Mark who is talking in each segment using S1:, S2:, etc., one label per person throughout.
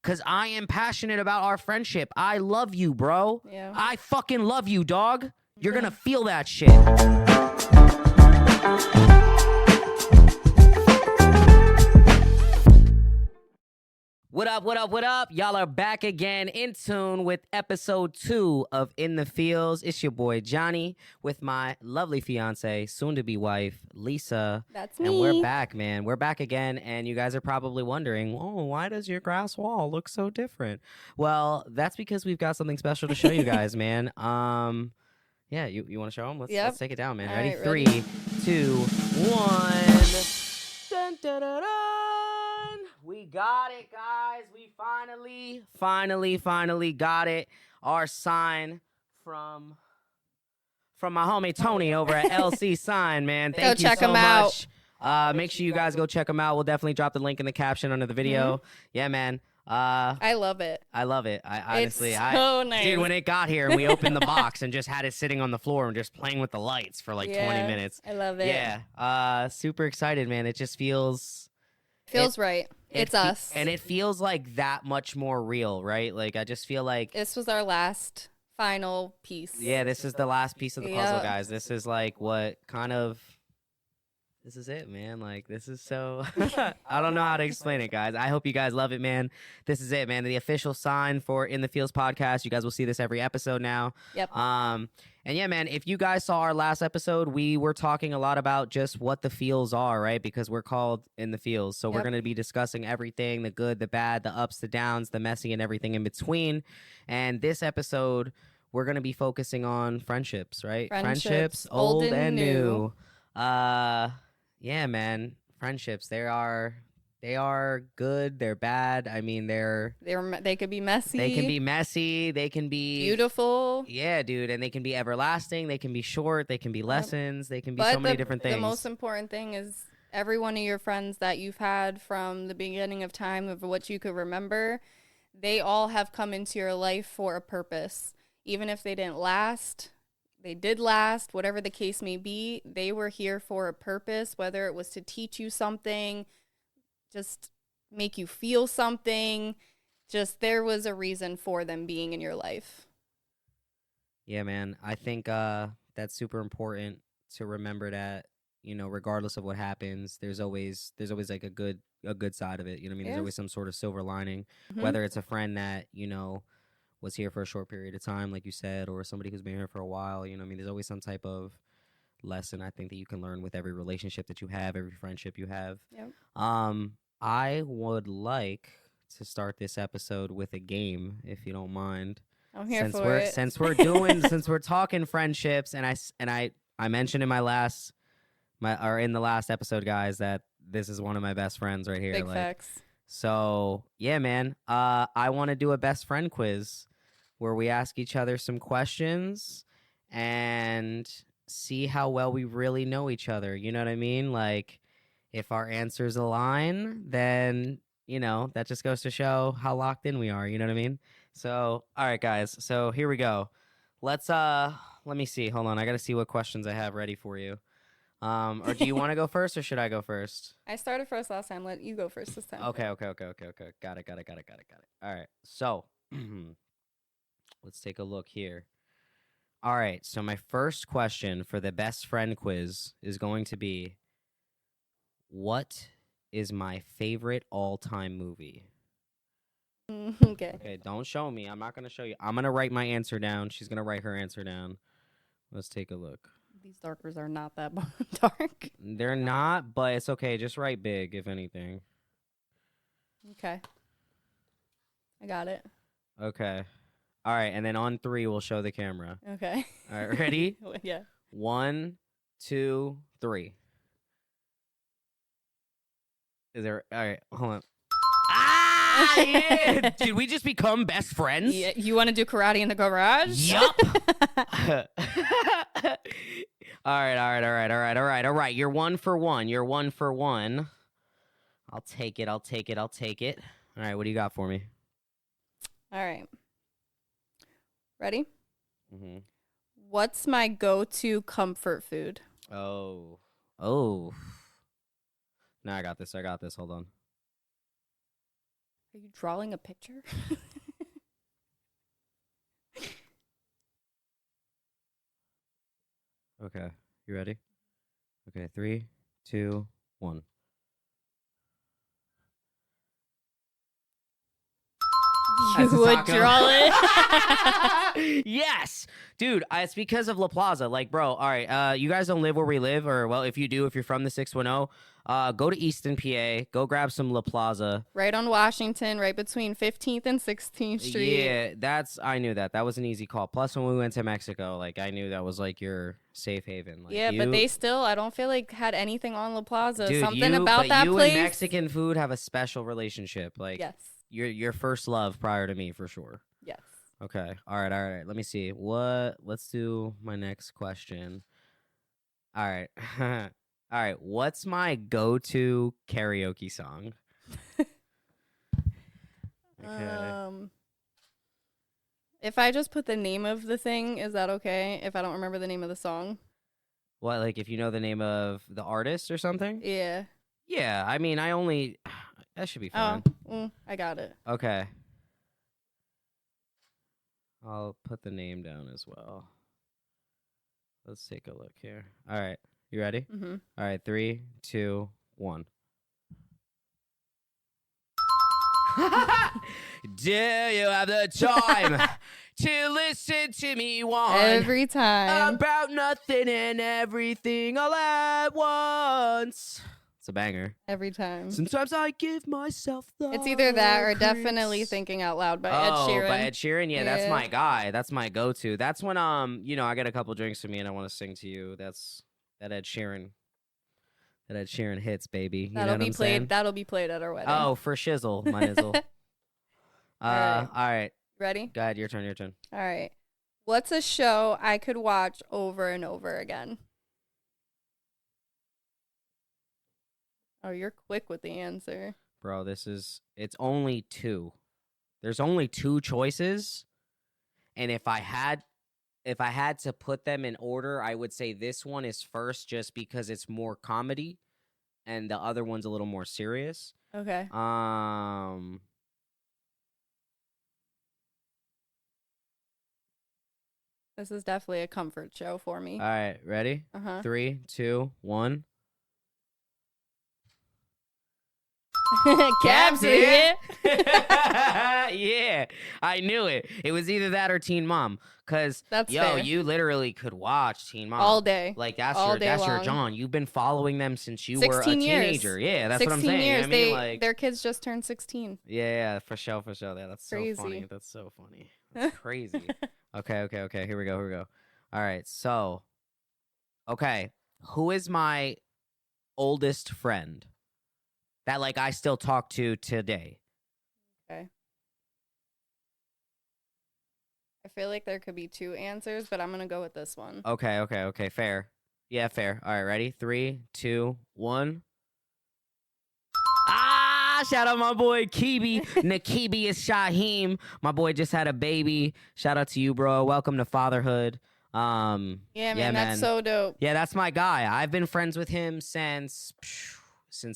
S1: because I am passionate about our friendship. I love you, bro.
S2: Yeah.
S1: I fucking love you, dog. You're going to feel that shit. What up, what up, what up? Y'all are back again in tune with episode 2 of In the Fields. It's your boy Johnny with my lovely fiance, soon-to-be wife, Lisa.
S2: That's me.
S1: And we're back, man. We're back again, and you guys are probably wondering, oh, why does your grass wall look so different? Well, that's because we've got something special to show you guys, man. Yeah, you want to show them? Let's take it down, man.
S2: All
S1: Ready?
S2: right,
S1: 3,
S2: ready.
S1: 2, 1. Dun, dun, dun, dun. We got it, guys. We finally got it. Our sign from my homie Tony over at LC Sign, man. Thank you
S2: check
S1: so
S2: him
S1: much. Make sure you guys go check them out. We'll definitely drop the link in the caption under the video. Yeah, man.
S2: I love it.
S1: I love it. I honestly,
S2: It's so nice.
S1: Dude, when it got here and we opened the box and just had it sitting on the floor and just playing with the lights for like 20 minutes.
S2: I love it.
S1: Yeah. Super excited, man. It just feels
S2: right. It's us.
S1: And it feels like that much more real, right? Like I just feel like
S2: This was our last final piece.
S1: yeah, this is the last piece of the puzzle, guys. This is like what kind of this is it, man. Like, this is so... I don't know how to explain it, guys. I hope you guys love it, man. This is it, man. The official sign for In the Fields podcast. You guys will see this every episode now.
S2: Yep.
S1: And yeah, man, if you guys saw our last episode, we were talking a lot about just what the feels are, right? Because we're called In the Fields. So we're going to be discussing everything, the good, the bad, the ups, the downs, the messy, and everything in between. And this episode, we're going to be focusing on friendships, right?
S2: Friendships,
S1: old and new. Yeah, man. Friendships. They are good. They're bad. I mean,
S2: they could be messy.
S1: They can be messy. They can be
S2: beautiful.
S1: Yeah, dude. And they can be everlasting. They can be short. They can be lessons. They can be so many different things.
S2: The most important thing is every one of your friends that you've had from the beginning of time of what you could remember, they all have come into your life for a purpose. Even if they didn't last, they did last, whatever the case may be, they were here for a purpose, whether it was to teach you something, just make you feel something, just there was a reason for them being in your life.
S1: Yeah, man. I think that's super important to remember that, you know, regardless of what happens, there's always like a good side of it. You know what I mean?
S2: Yeah.
S1: There's always some sort of silver lining, whether it's a friend that, you know, was here for a short period of time, like you said, or somebody who's been here for a while. You know what I mean? There's always some type of lesson, I think, that you can learn with every relationship that you have, every friendship you have.
S2: Yep.
S1: I would like to start this episode with a game, if you don't mind.
S2: I'm here for it.
S1: Since we're talking friendships, and I mentioned in in the last episode, guys, that this is one of my best friends right here.
S2: Big facts.
S1: So, yeah, man, I want to do a best friend quiz where we ask each other some questions and see how well we really know each other. You know what I mean? Like, if our answers align, then, you know, that just goes to show how locked in we are. You know what I mean? So, all right, guys. So, here we go. Let me see. Hold on. I got to see what questions I have ready for you. Or do you want to go first or should I go first?
S2: I started first last time. Let you go first this time.
S1: Okay. Got it. All right. So, let's take a look here. All right. So my first question for the best friend quiz is going to be, what is my favorite all-time movie? Okay, don't show me. I'm not going to show you. I'm going to write my answer down. She's going to write her answer down. Let's take a look.
S2: These darkers are not that dark.
S1: They're not, but it's okay. Just write big, if anything.
S2: Okay. I got it.
S1: Okay. All right, and then on 3, we'll show the camera.
S2: Okay.
S1: All right, ready?
S2: Yeah.
S1: 1, 2, 3. Is there... All right, hold on. Ah, yeah! Did we just become best friends?
S2: Yeah. You want to do karate in the garage?
S1: Yup. All right. You're 1 for 1. I'll take it. All right, what do you got for me?
S2: All right. Ready?
S1: Mm-hmm.
S2: What's my go-to comfort food?
S1: Oh. No, I got this. Hold on.
S2: Are you drawing a picture?
S1: Okay. You ready? Okay, three, two, one.
S2: You
S1: That's a
S2: would
S1: taco.
S2: draw it.
S1: Yes, dude. It's because of La Plaza. Like, bro. All right. You guys don't live where we live, or well, if you do, if you're from the 610, go to Easton, PA. Go grab some La Plaza.
S2: Right on Washington, right between 15th and 16th Street.
S1: Yeah, I knew that. That was an easy call. Plus, when we went to Mexico, like I knew that was like your safe haven. Like
S2: Yeah, but
S1: you,
S2: they still, I don't feel like had anything on La Plaza.
S1: dude,
S2: Something
S1: you,
S2: about
S1: but
S2: that
S1: you
S2: place.
S1: and Mexican food have a special relationship. Like
S2: Yes.
S1: your first love prior to me for sure.
S2: Yes.
S1: Okay. All right. All right. Let me see. Let's do my next question. All right. All right. What's my go-to karaoke song? Okay.
S2: If I just put the name of the thing, is that okay? If I don't remember the name of the song?
S1: What, like if you know the name of the artist or something?
S2: Yeah.
S1: Yeah. I mean, that should be
S2: Oh,
S1: fine.
S2: I got it.
S1: Okay. I'll put the name down as well. Let's take a look here. All right. You ready?
S2: Mm-hmm.
S1: All right. 3, 2, 1. Do you have the time to listen to me whine
S2: Every time.
S1: about nothing and everything all at once? It's a banger.
S2: Every time.
S1: Sometimes I give myself the
S2: It's either that or
S1: creeps.
S2: definitely Thinking Out Loud by Ed Sheeran.
S1: By Ed Sheeran? Yeah, that's
S2: Yeah.
S1: my guy. That's my go-to. That's when I get a couple drinks to me and I want to sing to you. That's that Ed Sheeran. That Ed Sheeran hits, baby. You know
S2: That'll
S1: what
S2: be
S1: I'm
S2: played.
S1: saying?
S2: That'll be played at our wedding.
S1: Oh, for shizzle, my nizzle.
S2: right.
S1: All right.
S2: Ready?
S1: Go ahead, your turn.
S2: All right. What's a show I could watch over and over again? Oh, you're quick with the answer.
S1: Bro, it's only 2. There's only 2 choices. And if I had to put them in order, I would say this one is first just because it's more comedy and the other one's a little more serious.
S2: Okay. This is definitely a comfort show for me.
S1: All right, ready?
S2: Uh-huh.
S1: 3, 2, 1.
S2: Cabs here.
S1: Yeah, I knew it. It was either that or Teen Mom. Cause
S2: That's fair.
S1: you literally could watch Teen Mom
S2: All day.
S1: Like that's
S2: All
S1: your
S2: day
S1: that's your
S2: long.
S1: John. You've been following them since you were a
S2: 16 years.
S1: teenager. Yeah, that's
S2: 16
S1: what I'm saying.
S2: years.
S1: I mean, like
S2: Their kids just turned 16.
S1: yeah, for sure. Yeah, that's
S2: Crazy.
S1: so funny. That's so funny. That's crazy. Okay. Here we go. All right. So, okay, who is my oldest friend that like I still talk to today?
S2: Okay. I feel like there could be 2 answers, but I'm going to go with this one.
S1: Okay. Fair. Yeah, fair. All right, ready? 3, 2, 1. Shout out my boy Kibi. Nakibi is Shaheem. My boy just had a baby. Shout out to you, bro. Welcome to fatherhood.
S2: Yeah, man, that's so dope.
S1: Yeah, that's my guy. I've been friends with him since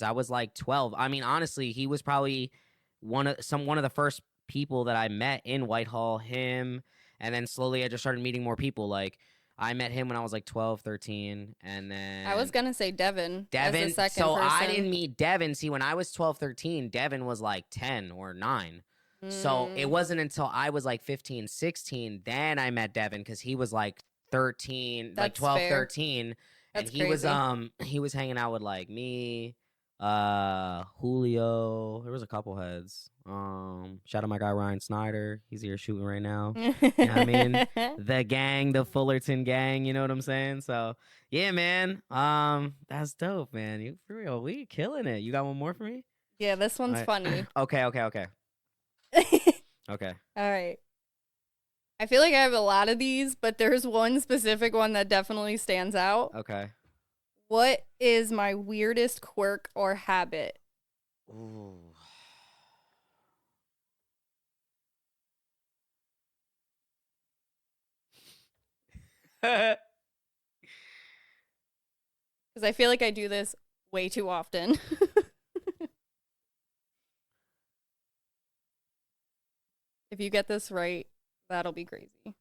S1: I was like 12. I mean, honestly, he was probably one of the first people that I met in Whitehall. Him, and then slowly I just started meeting more people. Like I met him when I was like 12, 13, and then
S2: I was going to say Devin. As the second
S1: so
S2: person.
S1: I didn't meet Devin. See, when I was 12, 13, Devin was like 10 or 9. So it wasn't until I was like 15, 16, then I met Devin because he was like 13, like
S2: That's
S1: 12,
S2: fair.
S1: 13.
S2: That's
S1: And he was hanging out with like me, Julio. There was a couple heads. Shout out my guy Ryan Snyder. He's here shooting right now. You know what I mean? The gang, the Fullerton gang, you know what I'm saying? So yeah, man. That's dope, man. You for real. We killing it. You got one more for me?
S2: Yeah, this one's
S1: All right.
S2: funny.
S1: Okay. Okay.
S2: All right. I feel like I have a lot of these, but there's one specific one that definitely stands out.
S1: Okay.
S2: What is my weirdest quirk or habit?
S1: Ooh.
S2: Because I feel like I do this way too often. If you get this right, that'll be crazy.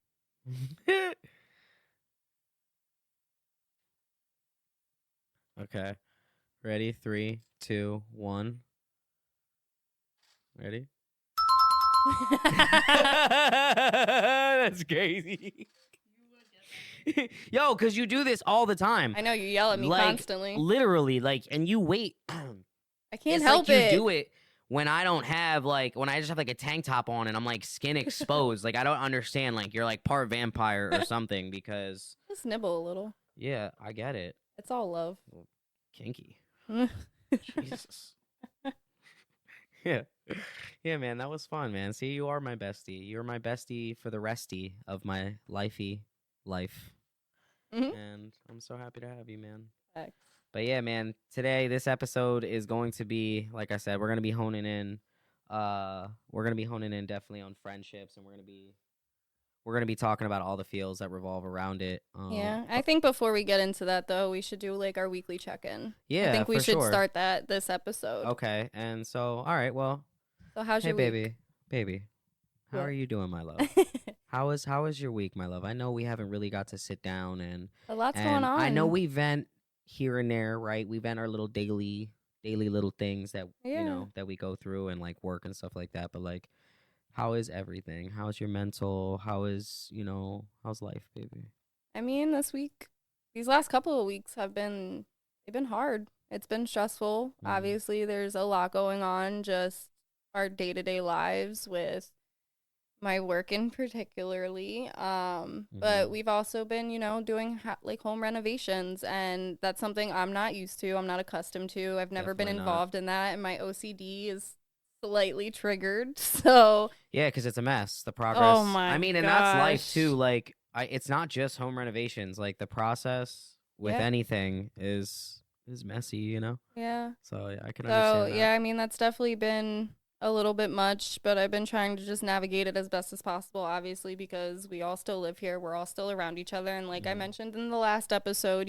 S1: Okay. Ready? 3, 2, 1. Ready? That's crazy. Yo, because you do this all the time.
S2: I know you yell at me
S1: Like,
S2: constantly.
S1: literally, like, and you wait.
S2: I can't
S1: It's
S2: help
S1: like you
S2: it.
S1: do it when I don't have, like, when I just have, like, a tank top on and I'm, like, skin exposed. Like, I don't understand. Like, you're, like, part vampire or something because,
S2: Just nibble a little.
S1: yeah, I get it.
S2: It's all love.
S1: Well, kinky. Jesus. Yeah. Yeah, man, that was fun, man. See, you are my bestie. You're my bestie for the resty of my lifey life.
S2: Mhm.
S1: And I'm so happy to have you, man.
S2: Thanks.
S1: But yeah, man, today this episode is going to be, like I said, we're gonna be honing in. We're gonna be honing in definitely on friendships, and we're gonna be talking about all the feels that revolve around it.
S2: Yeah, I think before we get into that though, we should do like our weekly check-in. I
S1: Yeah,
S2: think we
S1: for
S2: should
S1: sure.
S2: start that this episode.
S1: Okay, and so, all right, well,
S2: So how's
S1: hey,
S2: your week?
S1: baby, how are
S2: What?
S1: you doing, my love? How is your week, my love? I know we haven't really got to sit down
S2: A lot's going
S1: and I know
S2: on.
S1: we vent here and there, right? We vent our little daily little things that
S2: Yeah.
S1: that we go through and like work and stuff like that. But like, how is everything? How's your mental? How's life, baby?
S2: I mean, these last couple of weeks they've been hard. It's been stressful.
S1: Mm,
S2: Obviously, there's a lot going on, just our day-to-day lives with my work in particularly.
S1: mm-hmm.
S2: But we've also been, doing like home renovations, and that's something I'm not used to. I'm not accustomed to. I've never been
S1: Definitely not.
S2: involved in that, and my OCD is slightly triggered. So,
S1: Yeah, because it's a mess. The
S2: oh
S1: progress. I
S2: my
S1: mean, and that's life too.
S2: gosh.
S1: Like, it's not just home renovations. Like the process with
S2: Yeah.
S1: anything is messy.
S2: Yeah.
S1: So yeah, I can
S2: So,
S1: understand that.
S2: yeah, I mean, that's definitely been a little bit much, but I've been trying to just navigate it as best as possible, obviously, because we all still live here. We're all still around each other. And like I
S1: Hmm.
S2: mentioned in the last episode,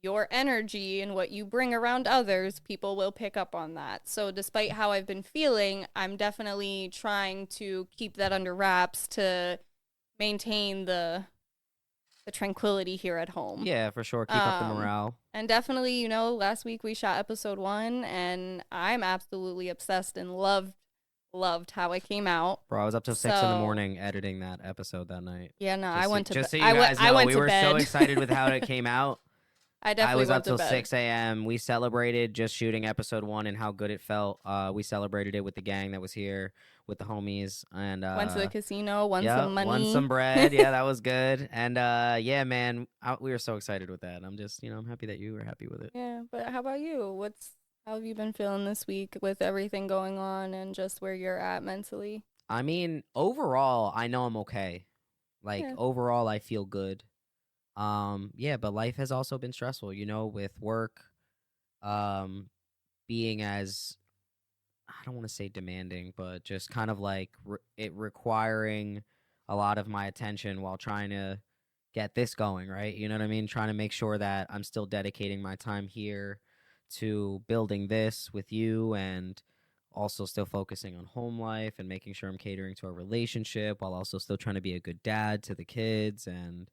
S2: your energy and what you bring around others, people will pick up on that. So, despite how I've been feeling, I'm definitely trying to keep that under wraps to maintain the tranquility here at home.
S1: Yeah, for sure. Keep up the
S2: Um,
S1: morale.
S2: and definitely, last week we shot episode 1, and I'm absolutely obsessed and loved how it came out.
S1: Bro, I was up till 6 in the
S2: So
S1: morning editing that episode that night.
S2: yeah, no, I
S1: Just so,
S2: went to
S1: just
S2: bed.
S1: so you guys
S2: I
S1: know,
S2: went
S1: we
S2: to
S1: were so
S2: bed.
S1: excited with how it came out.
S2: I
S1: I
S2: definitely
S1: was up
S2: went to
S1: till
S2: bed.
S1: 6 a.m. We celebrated just shooting episode 1 and how good it felt. We celebrated it with the gang that was here, with the homies, and
S2: Went to the casino, won
S1: yeah,
S2: some
S1: won
S2: money.
S1: some bread. Yeah, that was good. And yeah, man, we were so excited with that. I'm just, I'm happy that you were happy with it.
S2: Yeah, but how about you? How have you been feeling this week with everything going on and just where you're at mentally?
S1: I mean, overall, I know I'm okay. Like
S2: Yeah.
S1: overall, I feel good. Yeah, but life has also been stressful, with work, um, being as, I don't want to say demanding, but just kind of like it requiring a lot of my attention while trying to get this going, right? You know what I mean? Trying to make sure that I'm still dedicating my time here to building this with you and also still focusing on home life and making sure I'm catering to our relationship while also still trying to be a good dad to the kids. And,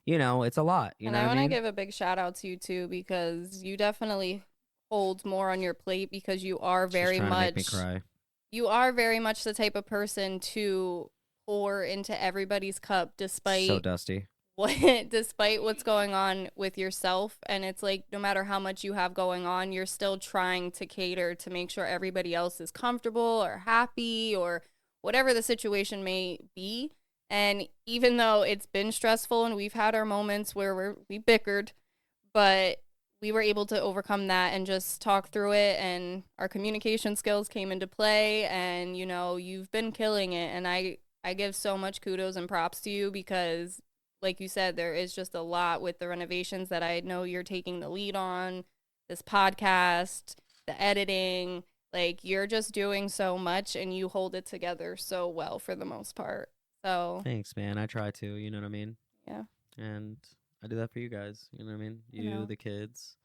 S2: Yeah.
S1: it's a lot. You
S2: And
S1: know
S2: I
S1: what I
S2: want to
S1: mean?
S2: give a big shout out to you too, because you definitely hold more on your plate, because
S1: She's trying to make me cry.
S2: you are very much the type of person to pour into everybody's cup
S1: So
S2: despite
S1: dusty.
S2: what despite what's going on with yourself. And it's like, no matter how much you have going on, you're still trying to cater to make sure everybody else is comfortable or happy or whatever the situation may be. And even though it's been stressful and we've had our moments where we bickered, but we were able to overcome that and just talk through it, and our communication skills came into play. And you've been killing it, and I give so much kudos and props to you, because like you said, there is just a lot with the renovations that I know you're taking the lead on, this podcast, the editing. Like, you're just doing so much, and you hold it together so well for the most part. So
S1: Thanks, man. I try to, you know what I mean?
S2: yeah,
S1: And I do that for you guys, you know what I mean?
S2: I
S1: You,
S2: know.
S1: the kids,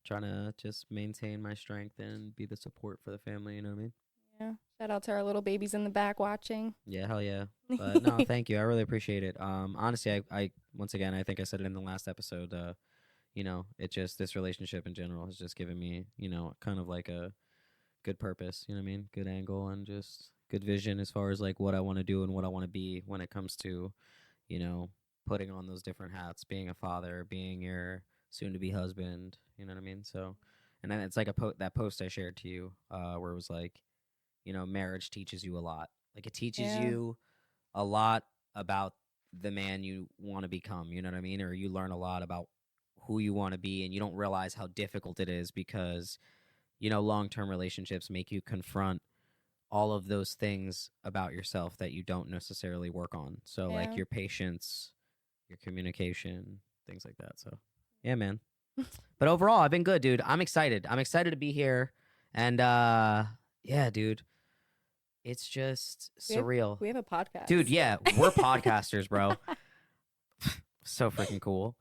S1: trying to just maintain my strength and be the support for the family, you know what I mean?
S2: Yeah. Shout out to our little babies in the back watching.
S1: Yeah, hell yeah. But no, thank you. I really appreciate it. Honestly, I once again, I think I said it in the last episode. It just this relationship in general has just given me, kind of like a good purpose. You know what I mean? Good angle and just good vision as far as like what I want to do and what I want to be when it comes to, you know, putting on those different hats, being a father, being your soon-to-be husband. You know what I mean? So, and then it's like that post I shared to you, where it was like, marriage teaches you a lot. Like it teaches
S2: Yeah.
S1: you a lot about the man you want to become, you know what I mean? Or you learn a lot about who you want to be, and you don't realize how difficult it is because, long-term relationships make you confront all of those things about yourself that you don't necessarily work on. So like
S2: Yeah.
S1: your patience, your communication, things like that. So, yeah, man. But overall, I've been good, dude. I'm excited. I'm excited to be here. And yeah, dude. It's just surreal.
S2: We have a podcast.
S1: Dude, yeah, we're podcasters, bro. So freaking cool.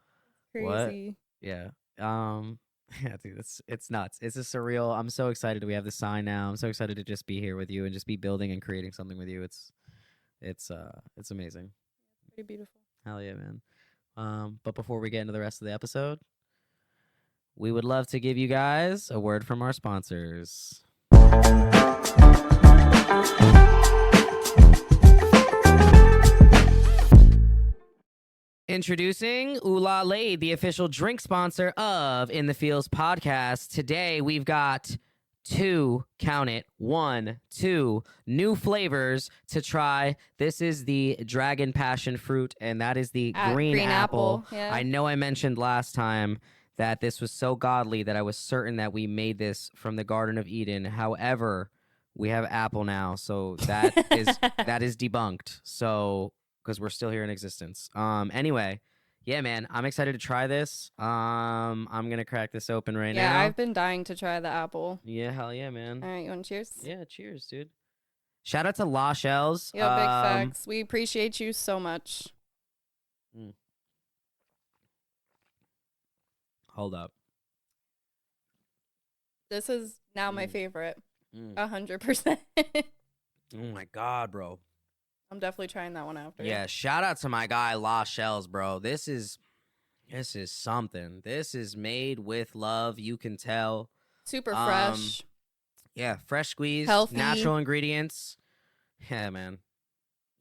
S1: What?
S2: Crazy.
S1: Yeah. Yeah, dude, it's nuts. It's just surreal. I'm so excited we have the sign now. I'm so excited to just be here with you and just be building and creating something with you. It's amazing.
S2: Pretty beautiful.
S1: Hell yeah, man. But before we get into the rest of the episode, we would love to give you guys a word from our sponsors. Introducing Ooh La Lade, the official drink sponsor of In the Fields podcast. Today we've got count it, 1, 2 new flavors to try. This is the Dragon Passion Fruit, and that is the green apple.
S2: Yeah.
S1: I know I mentioned last time that this was so godly that I was certain that we made this from the Garden of Eden. However, we have apple now, so that is debunked. So, because we're still here in existence. Anyway, yeah, man, I'm excited to try this. I'm gonna crack this open right now.
S2: Yeah, I've been dying to try the apple.
S1: Yeah, hell yeah, man.
S2: All right, you want to cheers?
S1: Yeah, cheers, dude. Shout out to La Shells.
S2: Yeah, big facts. We appreciate you so much.
S1: Hold up.
S2: This is now my favorite. 100%.
S1: Oh my god, bro.
S2: I'm definitely trying that one after.
S1: Yeah, shout out to my guy La Shells, bro. This is something. This is made with love. You can tell.
S2: Super fresh.
S1: Yeah, fresh squeezed,
S2: healthy,
S1: natural ingredients. Yeah, man.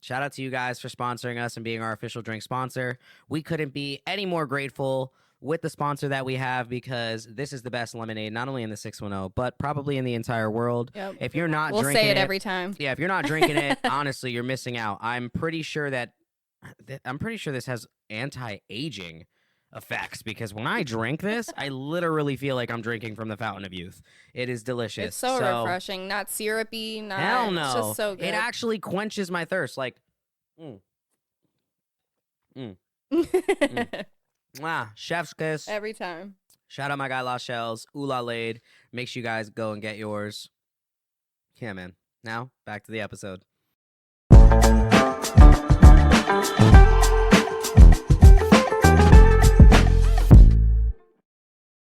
S1: Shout out to you guys for sponsoring us and being our official drink sponsor. We couldn't be any more grateful with the sponsor that we have because this is the best lemonade, not only in the 610, but probably in the entire world.
S2: Yep.
S1: If you're not
S2: we'll
S1: drinking
S2: say it every time.
S1: Yeah, if you're not drinking it, honestly, you're missing out. I'm pretty sure this has anti-aging effects because when I drink this, I literally feel like I'm drinking from the fountain of youth. It is delicious.
S2: It's so refreshing, not syrupy, not
S1: hell no.
S2: It's just so good.
S1: It actually quenches my thirst. Like, chef's kiss.
S2: Every time.
S1: Shout out my guy La Shells, Ooh La Lade. Make sure you guys go and get yours. Yeah, man. Now, back to the episode.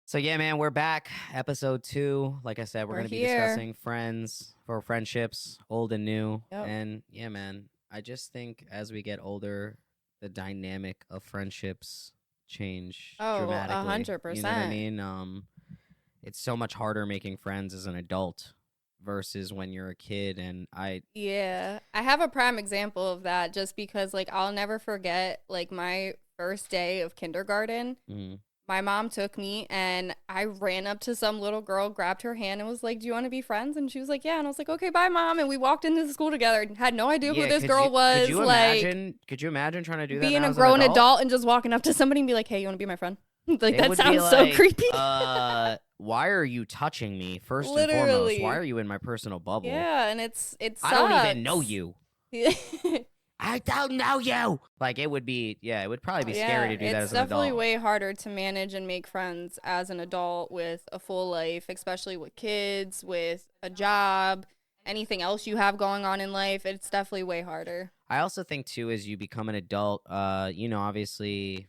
S1: So yeah, man, we're back. Episode 2. Like I said, we're going to be discussing friendships, old and new.
S2: Yep.
S1: And yeah, man, I just think as we get older, the dynamic of friendships change dramatically.
S2: 100%.
S1: You know what I mean? It's so much harder making friends as an adult versus when you're a kid. And I
S2: have a prime example of that just because like I'll never forget like my first day of kindergarten. My mom took me and I ran up to some little girl, grabbed her hand and was like, do you want to be friends? And she was like, yeah. And I was like, okay, bye, Mom. And we walked into the school together and had no idea who this girl was.
S1: Could you imagine trying to do that
S2: being
S1: now
S2: a
S1: as
S2: grown
S1: an
S2: adult and just walking up to somebody and be like, hey, you want to be my friend? Like,
S1: It
S2: that
S1: would
S2: sounds
S1: be
S2: so
S1: like,
S2: creepy.
S1: Why are you touching me, first and
S2: Literally.
S1: foremost? Why are you in my personal bubble?
S2: Yeah, and it sucks.
S1: I don't even know you. I don't know you. Like, it would be, it would probably be scary to do that as an adult.
S2: It's definitely way harder to manage and make friends as an adult with a full life, especially with kids, with a job, anything else you have going on in life. It's definitely way harder.
S1: I also think, too, as you become an adult, obviously,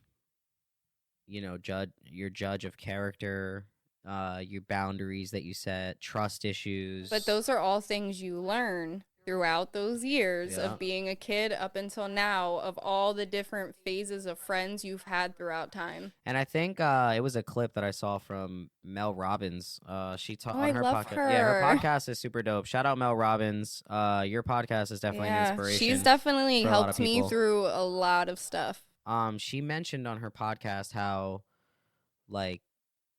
S1: your judge of character your boundaries that you set, trust issues.
S2: But those are all things you learn throughout those years
S1: Yeah.
S2: of being a kid up until now, of all the different phases of friends you've had throughout time.
S1: And I think it was a clip that I saw from Mel Robbins. She taught
S2: Oh,
S1: on
S2: I
S1: her
S2: love
S1: podcast. Yeah, her
S2: her.
S1: podcast is super dope. Shout out Mel Robbins. Your podcast is definitely an
S2: Yeah, she's
S1: inspiration
S2: definitely
S1: for a lot of
S2: helped me
S1: people.
S2: through a lot of stuff.
S1: She mentioned on her podcast how like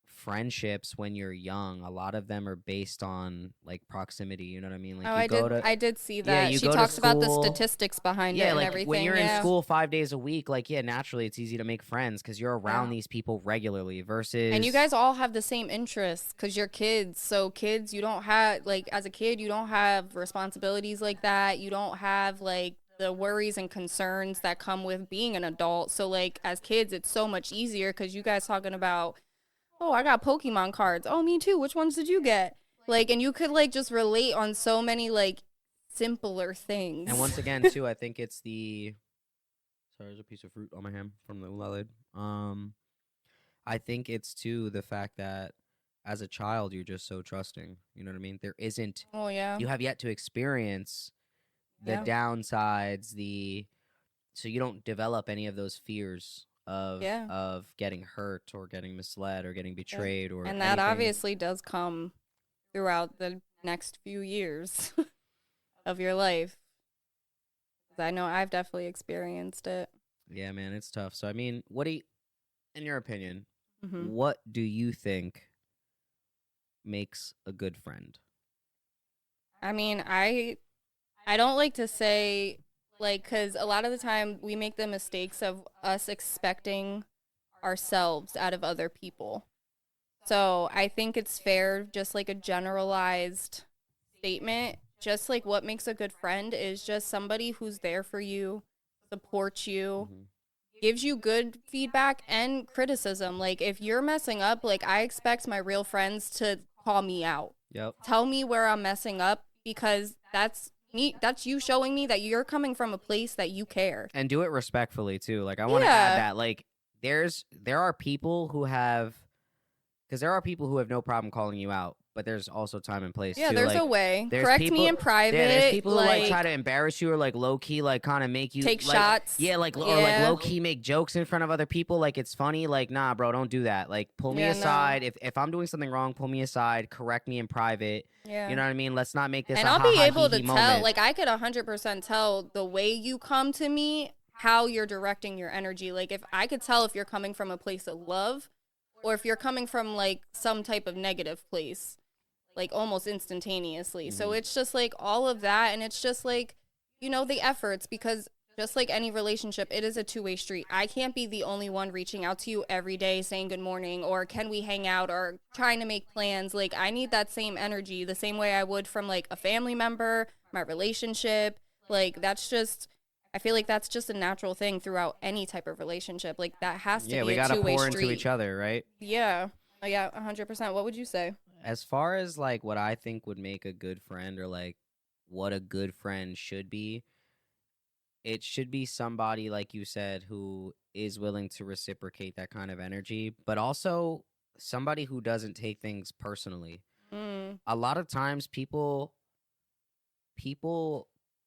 S1: friendships when you're young, a lot of them are based on like proximity. You know what I mean? Like
S2: Oh,
S1: you go to
S2: I did see
S1: yeah,
S2: that.
S1: you
S2: She
S1: go to
S2: talks about the
S1: school.
S2: statistics behind it
S1: Yeah,
S2: and
S1: like when
S2: everything.
S1: you're in
S2: Yeah.
S1: school 5 days a week, like yeah, naturally it's easy to make friends because you're around
S2: Yeah.
S1: these people regularly. Versus,
S2: And you guys all have the same interests because you're kids. So kids, you don't have like as a kid, you don't have responsibilities like that. You don't have like the worries and concerns that come with being an adult. So like as kids, it's so much easier because you guys talking about, oh, I got Pokemon cards. Oh, me too. Which ones did you get? Like, and you could like just relate on so many like simpler things.
S1: and once again too, I think it's the sorry, there's a piece of fruit on my hand from the lid. I think it's too the fact that as a child you're just so trusting. You know what I mean? There isn't
S2: Oh yeah.
S1: you have yet to experience the
S2: Yeah.
S1: downsides, so you don't develop any of those fears
S2: Yeah.
S1: of getting hurt or getting misled or getting betrayed or
S2: And that
S1: anything.
S2: obviously does come throughout the next few years of your life. 'Cause I know I've definitely experienced it.
S1: Yeah, man, it's tough. So I mean, what do you, in your opinion,
S2: Hmm.
S1: what do you think makes a good friend?
S2: I mean, I don't like to say like because a lot of the time we make the mistakes of us expecting ourselves out of other people. So I think it's fair, just like a generalized statement, just like what makes a good friend is just somebody who's there for you, supports you,
S1: Mhm.
S2: gives you good feedback and criticism. Like if you're messing up, like I expect my real friends to call me out.
S1: Yep.
S2: Tell me where I'm messing up because that's you showing me that you're coming from a place that you care.
S1: And do it respectfully too. Like I want to add
S2: Yeah.
S1: that like there are people who have because there are people who have no problem calling you out, but there's also time and place
S2: Yeah,
S1: too.
S2: there's
S1: Like
S2: a way.
S1: there's
S2: Correct
S1: people,
S2: me in private.
S1: yeah, there's people who like
S2: like
S1: try to embarrass you or like low key like kind of make you
S2: take
S1: like,
S2: shots.
S1: yeah, like or like
S2: Yeah.
S1: low key make jokes in front of other people. Like it's funny. Like nah, bro, don't do that. Like pull me
S2: Yeah, no.
S1: aside. If I'm doing something wrong, pull me aside. Correct me in private.
S2: Yeah.
S1: You know what I mean? Let's not make this
S2: And
S1: a
S2: I'll
S1: ha
S2: be
S1: ha
S2: able
S1: hee
S2: to
S1: hee
S2: tell,
S1: moment.
S2: like I could 100% tell the way you come to me, how you're directing your energy. Like if I could tell if you're coming from a place of love or if you're coming from like some type of negative place, like almost instantaneously. So
S1: Mhm.
S2: it's just like all of that. And it's just like, the efforts because just like any relationship, it is a two-way street. I can't be the only one reaching out to you every day saying good morning or can we hang out or trying to make plans. Like I need that same energy the same way I would from like a family member, my relationship. Like I feel like that's just a natural thing throughout any type of relationship. Like that has to
S1: Yeah,
S2: be
S1: we
S2: a
S1: gotta
S2: two-way
S1: pour
S2: street.
S1: into each other, right?
S2: Yeah. Oh, yeah, 100%. What would you say?
S1: As far as like what I think would make a good friend or like what a good friend should be, it should be somebody like you said who is willing to reciprocate that kind of energy, but also somebody who doesn't take things personally.
S2: Mm,
S1: A lot of times people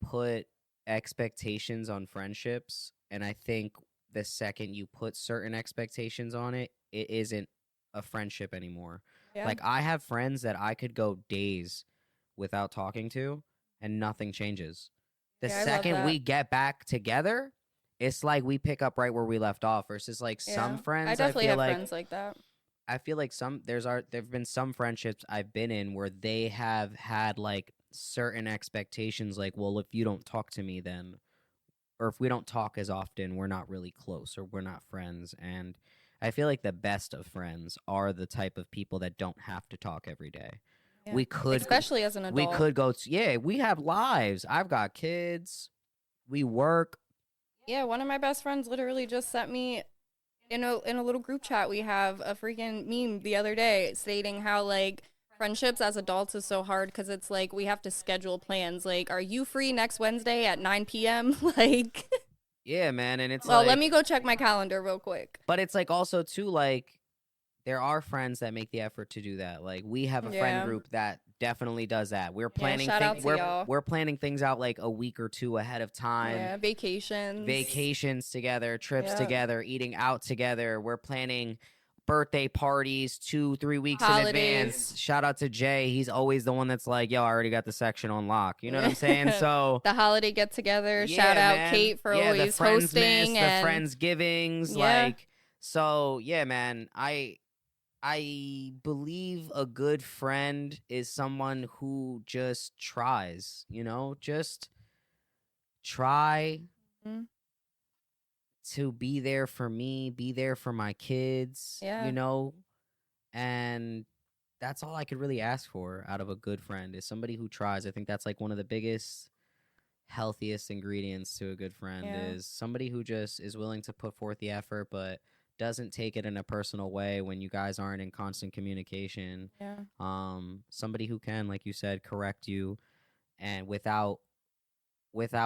S1: put expectations on friendships, and I think the second you put certain expectations on it, it isn't a friendship anymore.
S2: yeah.
S1: Like I have friends that I could go days without talking to and nothing changes. The
S2: Yeah, I love
S1: second we
S2: that.
S1: get back together, it's like we pick up right where we left off versus like some
S2: Yeah. I
S1: friends
S2: definitely
S1: feel
S2: have
S1: like
S2: friends like that.
S1: I feel like there've been some friendships I've been in where they have had like certain expectations like, well, if you don't talk to me then or if we don't talk as often, we're not really close or we're not friends. And I feel like the best of friends are the type of people that don't have to talk every day.
S2: Yeah.
S1: We could
S2: Especially as an adult.
S1: we could go yeah, we have lives. I've got kids. We work.
S2: Yeah, one of my best friends literally just sent me in a little group chat we have a freaking meme the other day stating how like friendships as adults is so hard because it's like we have to schedule plans. Like, are you free next Wednesday at 9 p.m.? Like,
S1: Yeah, man, and it's
S2: well,
S1: like
S2: let me go check my calendar real quick.
S1: but it's like also too like there are friends that make the effort to do that. Like we have a friend
S2: Yeah.
S1: group that definitely does that. We're
S2: Yeah,
S1: planning
S2: shout out to y'all.
S1: we're planning things out like a week or two ahead of time.
S2: Yeah, vacations.
S1: Vacations together, trips
S2: Yeah.
S1: together, eating out together. We're planning birthday parties 2-3 weeks in advance.
S2: Holidays.
S1: Shout out to Jay. He's always the one that's like, yo, I already got the section on lock. You know what I'm saying? So
S2: The holiday get together. Shout
S1: yeah,
S2: out
S1: man.
S2: Kate for
S1: Yeah, the
S2: always
S1: friends miss,
S2: hosting
S1: the
S2: and
S1: friends givings,
S2: yeah.
S1: like so yeah, man. I believe a good friend is someone who just tries, just try
S2: Mhm.
S1: to be there for me, be there for my kids,
S2: Yeah.
S1: and that's all I could really ask for out of a good friend is somebody who tries. I think that's like one of the biggest, healthiest ingredients to a good friend
S2: Yeah.
S1: is somebody who just is willing to put forth the effort, but doesn't take it in a personal way when you guys aren't in constant communication.
S2: Yeah.
S1: Somebody who can, like you said, correct you and without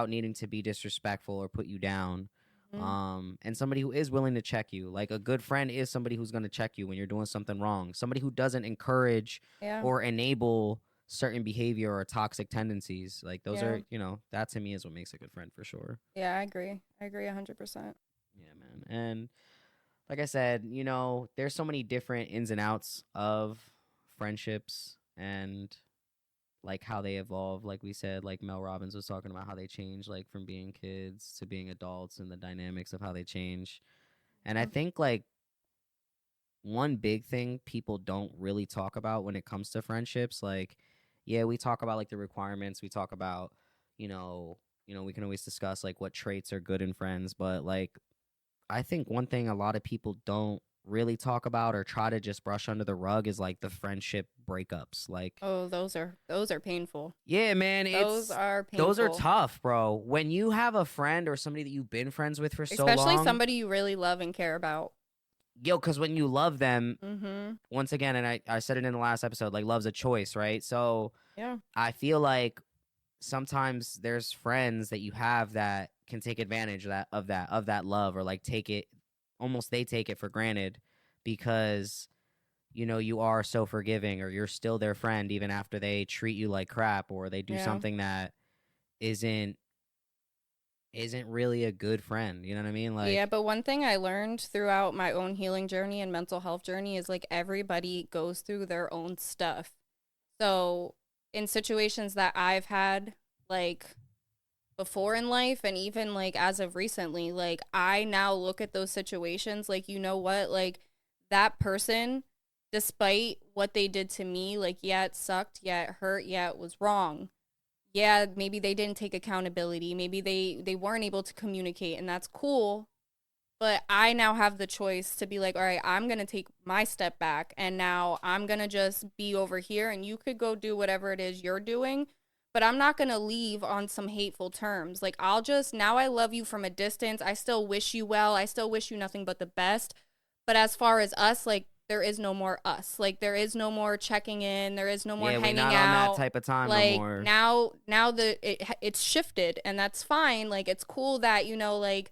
S1: needing to be disrespectful or put you down.
S2: Mhm.
S1: And somebody who is willing to check you. Like a good friend is somebody who's going to check you when you're doing something wrong. Somebody who doesn't encourage
S2: Yeah.
S1: or enable certain behavior or toxic tendencies. Like those
S2: Yeah.
S1: are, that to me is what makes a good friend for sure.
S2: Yeah, I agree. I agree 100%.
S1: Yeah, man. And like I said, there's so many different ins and outs of friendships and like how they evolve. Like we said, like Mel Robbins was talking about how they change, like from being kids to being adults and the dynamics of how they change. And I
S2: Mhm.
S1: think like one big thing people don't really talk about when it comes to friendships, like, yeah, we talk about like the requirements, we talk about, you know, we can always discuss like what traits are good in friends, but like I think one thing a lot of people don't really talk about or try to just brush under the rug is like the friendship breakups. Like,
S2: Oh, those are painful.
S1: yeah, man,
S2: Those are
S1: those are
S2: painful.
S1: tough, bro. When you have a friend or somebody that you've been friends with for so
S2: Especially
S1: long,
S2: somebody you really love and care about.
S1: yo, because when you love them,
S2: Mhm.
S1: once again, and I said it in the last episode, like love's a choice, right? So
S2: Yeah.
S1: I feel like sometimes there's friends that you have that can take advantage of that love or like take it almost they take it for granted because you are so forgiving or you're still their friend even after they treat you like crap or they do
S2: Yeah.
S1: something that isn't really a good friend. You know what I mean?
S2: Yeah,
S1: Like,
S2: but one thing I learned throughout my own healing journey and mental health journey is like everybody goes through their own stuff. So, in situations that I've had, like before in life, and even like as of recently, like I now look at those situations like, you know what, like that person, despite what they did to me, like, yeah, it sucked, yeah, it hurt, yeah, it was wrong. Yeah, maybe they didn't take accountability. Maybe they weren't able to communicate, and that's cool. But I now have the choice to be like, all right, I'm going to take my step back and now I'm going to just be over here and you could go do whatever it is you're doing. But I'm not going to leave on some hateful terms. Like, now I love you from a distance. I still wish you well. I still wish you nothing but the best. But as far as us, like, there is no more us. Like, there is no more checking in. There is no more
S1: yeah, we're
S2: hanging
S1: not on that
S2: out.
S1: type of time no
S2: Like,
S1: more.
S2: now it's shifted and that's fine. Like, it's cool that, like,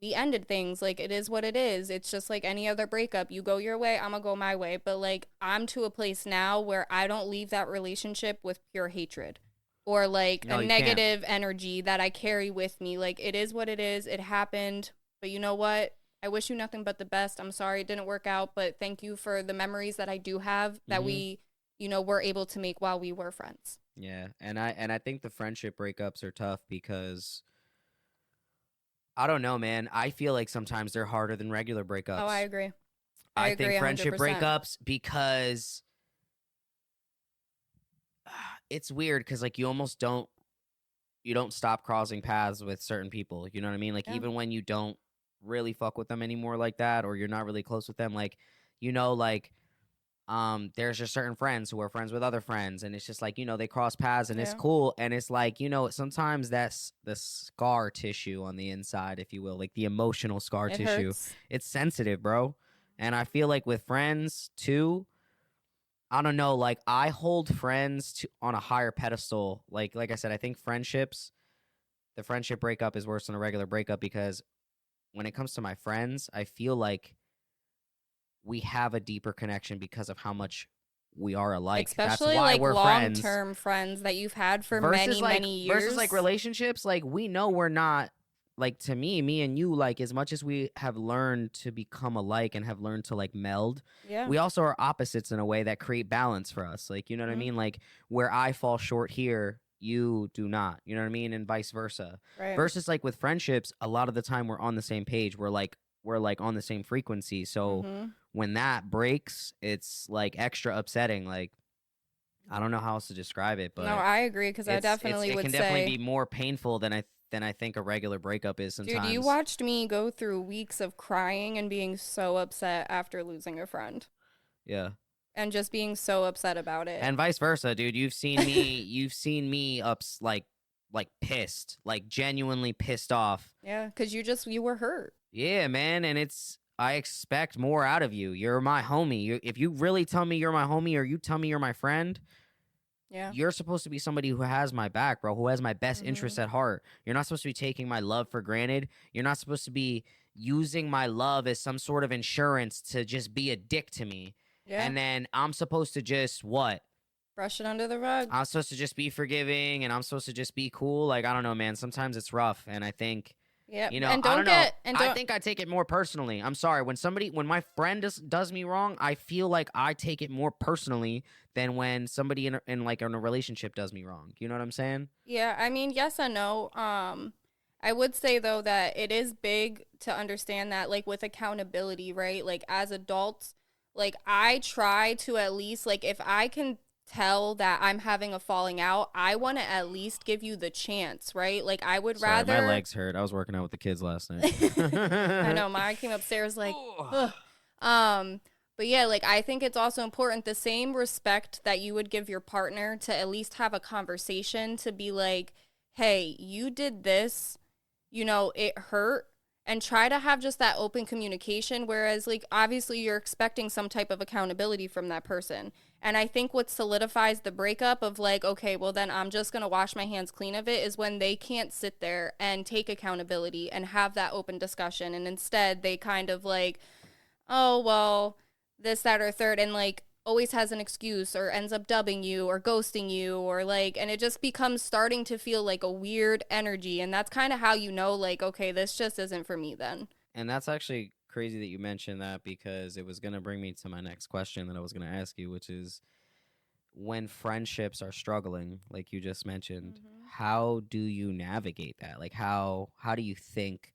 S2: we ended things. Like, it is what it is. It's just like any other breakup. You go your way, I'm gonna go my way. But like, I'm to a place now where I don't leave that relationship with pure hatred or like a
S1: No, you can't.
S2: negative energy that I carry with me. Like, it is what it is. It happened. But you know what? I wish you nothing but the best. I'm sorry it didn't work out, but thank you for the memories that I do have that
S1: Hmm.
S2: we, were able to make while we were friends.
S1: Yeah, and I think the friendship breakups are tough because I don't know, man. I feel like sometimes they're harder than regular
S2: Oh, I
S1: breakups.
S2: agree. I
S1: I think
S2: agree
S1: friendship
S2: 100%.
S1: breakups because it's weird because like you don't stop crossing paths with certain people. You know what I mean? Like
S2: Yeah.
S1: even when you don't really fuck with them anymore like that, or you're not really close with them, like like there's just certain friends who are friends with other friends, and it's just like they cross paths and it's
S2: Yeah.
S1: cool, and it's like sometimes that's the scar tissue on the inside, if you will, like the emotional scar
S2: It
S1: tissue.
S2: hurts.
S1: It's sensitive, bro, and I feel like with friends too. I don't know, like I hold friends on a higher pedestal. Like I said, I think the friendship breakup is worse than a regular breakup because when it comes to my friends, I feel like we have a deeper connection because of how much we are alike. That's
S2: Especially
S1: why
S2: like
S1: we're
S2: long
S1: friends.
S2: term friends that you've had for
S1: Versus
S2: many,
S1: like
S2: many
S1: versus like
S2: years.
S1: relationships, like we know we're not, like, to me and you, like, as much as we have learned to become alike and have learned to like meld,
S2: Yeah.
S1: we also are opposites in a way that create balance for us. Like, you know what I
S2: Mhm.
S1: mean? Like, where I fall short here, you do not. You know what I mean? And vice versa.
S2: Right.
S1: Versus like with friendships, a lot of the time we're on the same page. We're like on the same frequency. So
S2: Mhm.
S1: when that breaks, it's like extra upsetting. Like, I don't know how else to describe it,
S2: No,
S1: but
S2: I agree because I definitely
S1: it
S2: would
S1: can definitely
S2: say,
S1: be more painful than I think a regular breakup is
S2: dude, you
S1: sometimes.
S2: watched me go through weeks of crying and being so upset after losing a friend
S1: Yeah.
S2: and just being so upset about it.
S1: And vice versa, dude. You've seen me like pissed, like genuinely pissed off.
S2: Yeah, because you were hurt.
S1: Yeah, man, and I expect more out of you. You're my homie. If you really tell me you're my homie or you tell me you're my friend,
S2: Yeah.
S1: you're supposed to be somebody who has my back, bro, who has my best
S2: Mhm.
S1: interests at heart. You're not supposed to be taking my love for granted. You're not supposed to be using my love as some sort of insurance to just be a dick to me.
S2: Yeah.
S1: And then I'm supposed to just what?
S2: Brush it under the rug.
S1: I'm supposed to just be forgiving and I'm supposed to just be cool. Like, I don't know, man. Sometimes it's rough. And I think,
S2: Yeah.
S1: I don't know. I think I take it more personally. I'm sorry. When my friend does me wrong, I feel like I take it more personally than when somebody in a relationship does me wrong. You know what I'm saying?
S2: Yeah, I mean, yes and no. I would say though that it is big to understand that like with accountability, right? Like as adults, like I try to at least like if I can tell that I'm having a falling out, I want to at least give you the chance, right? Like I would
S1: Sorry, my
S2: rather
S1: legs hurt. I was working out with the kids last night.
S2: I know, Maya came upstairs like, ugh. Um, but yeah, like I think it's also important the same respect that you would give your partner to at least have a conversation to be like, hey, you did this, it hurt. And try to have just that open communication. Whereas, like, obviously, you're expecting some type of accountability from that person. And I think what solidifies the breakup of, like, okay, well, then I'm just going to wash my hands clean of it is when they can't sit there and take accountability and have that open discussion. And instead, they kind of like, oh, well, this, that, or third, and like always has an excuse or ends up dubbing you or ghosting you or like, and it just becomes starting to feel like a weird energy. And that's kind of how you know, like, okay, this just isn't for me then.
S1: And that's actually crazy that you mentioned that because it was going to bring me to my next question that I was going to ask you, which is when friendships are struggling, like you just mentioned,
S2: Mm-hmm.
S1: how do you navigate that? Like how do you think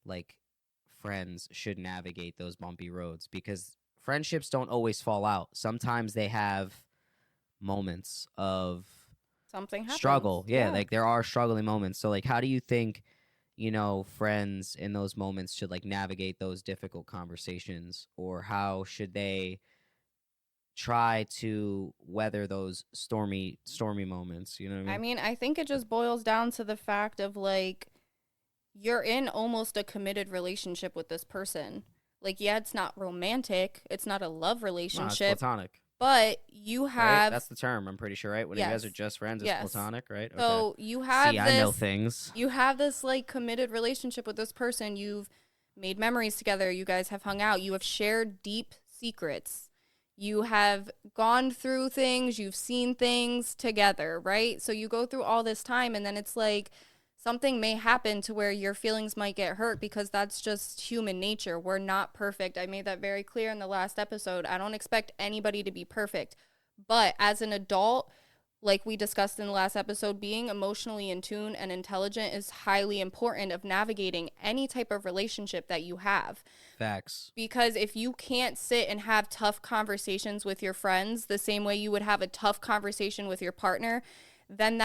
S1: like friends should navigate those bumpy roads? Because friendships don't always fall out. Sometimes they have moments of
S2: Something happens.
S1: struggle. Yeah,
S2: Yeah.
S1: like there are struggling moments. So like how do you think, friends in those moments should like navigate those difficult conversations, or how should they try to weather those stormy moments, you know what I
S2: I
S1: mean?
S2: mean, I think it just boils down to the fact of like, you're in almost a committed relationship with this person. Like, yeah, it's not romantic, it's not a love
S1: No, it's
S2: relationship,
S1: platonic,
S2: but you
S1: right?
S2: have,
S1: That's the term, I'm pretty sure, right? When you guys are
S2: yes,
S1: just friends, it's
S2: yes.
S1: platonic, right? Okay.
S2: So
S1: See, I know things.
S2: you have this like committed relationship with this person. You've made memories together. You guys have hung out. You have shared deep secrets. You have gone through things. You've seen things together, right? So you go through all this time, and then it's like something may happen to where your feelings might get hurt because that's just human nature. We're not perfect. I made that very clear in the last episode. I don't expect anybody to be perfect. But as an adult, like we discussed in the last episode, being emotionally in tune and intelligent is highly important of navigating any type of relationship that you have.
S1: Facts.
S2: Because if you can't sit and have tough conversations with your friends the same way you would have a tough conversation with your partner, then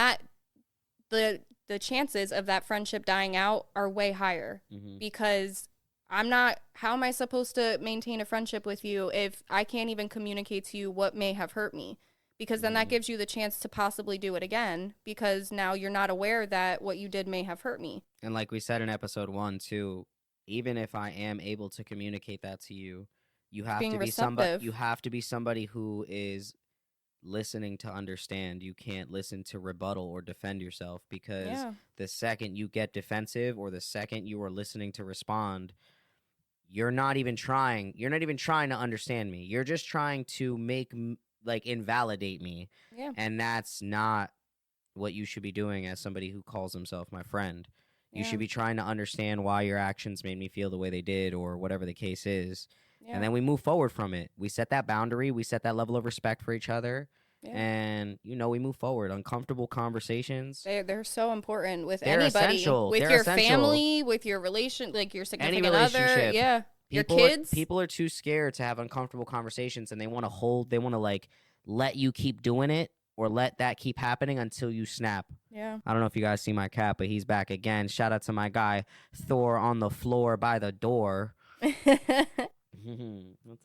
S2: the chances of that friendship dying out are way higher.
S1: Mm-hmm.
S2: Because how am I supposed to maintain a friendship with you if I can't even communicate to you what may have hurt me? Because then that
S1: Mm-hmm.
S2: gives you the chance to possibly do it again because now you're not aware that what you did may have hurt me.
S1: And like we said in episode 1 too, even if I am able to communicate that to you,
S2: It's being receptive.
S1: you have to be somebody who is listening to understand. You can't listen to rebuttal or defend yourself, because
S2: Yeah.
S1: the second you get defensive or the second you are listening to respond, you're not even trying to understand me. You're just trying to like invalidate me.
S2: Yeah.
S1: And that's not what you should be doing as somebody who calls himself my friend. You
S2: Yeah.
S1: should be trying to understand why your actions made me feel the way they did, or whatever the case is.
S2: Yeah.
S1: And then we move forward from it. We set that boundary, we set that level of respect for each other.
S2: Yeah.
S1: And we move forward. Uncomfortable conversations,
S2: They're so important with
S1: they're
S2: anybody,
S1: essential.
S2: with
S1: They're
S2: your
S1: essential.
S2: family, with your relation, like your
S1: Any
S2: significant other,
S1: relationship.
S2: yeah, your
S1: People
S2: kids.
S1: People are too scared to have uncomfortable conversations, and they want to like let you keep doing it, or let that keep happening until you snap.
S2: Yeah.
S1: I don't know if you guys see my cat, but he's back again. Shout out to my guy Thor on the floor by the door. What's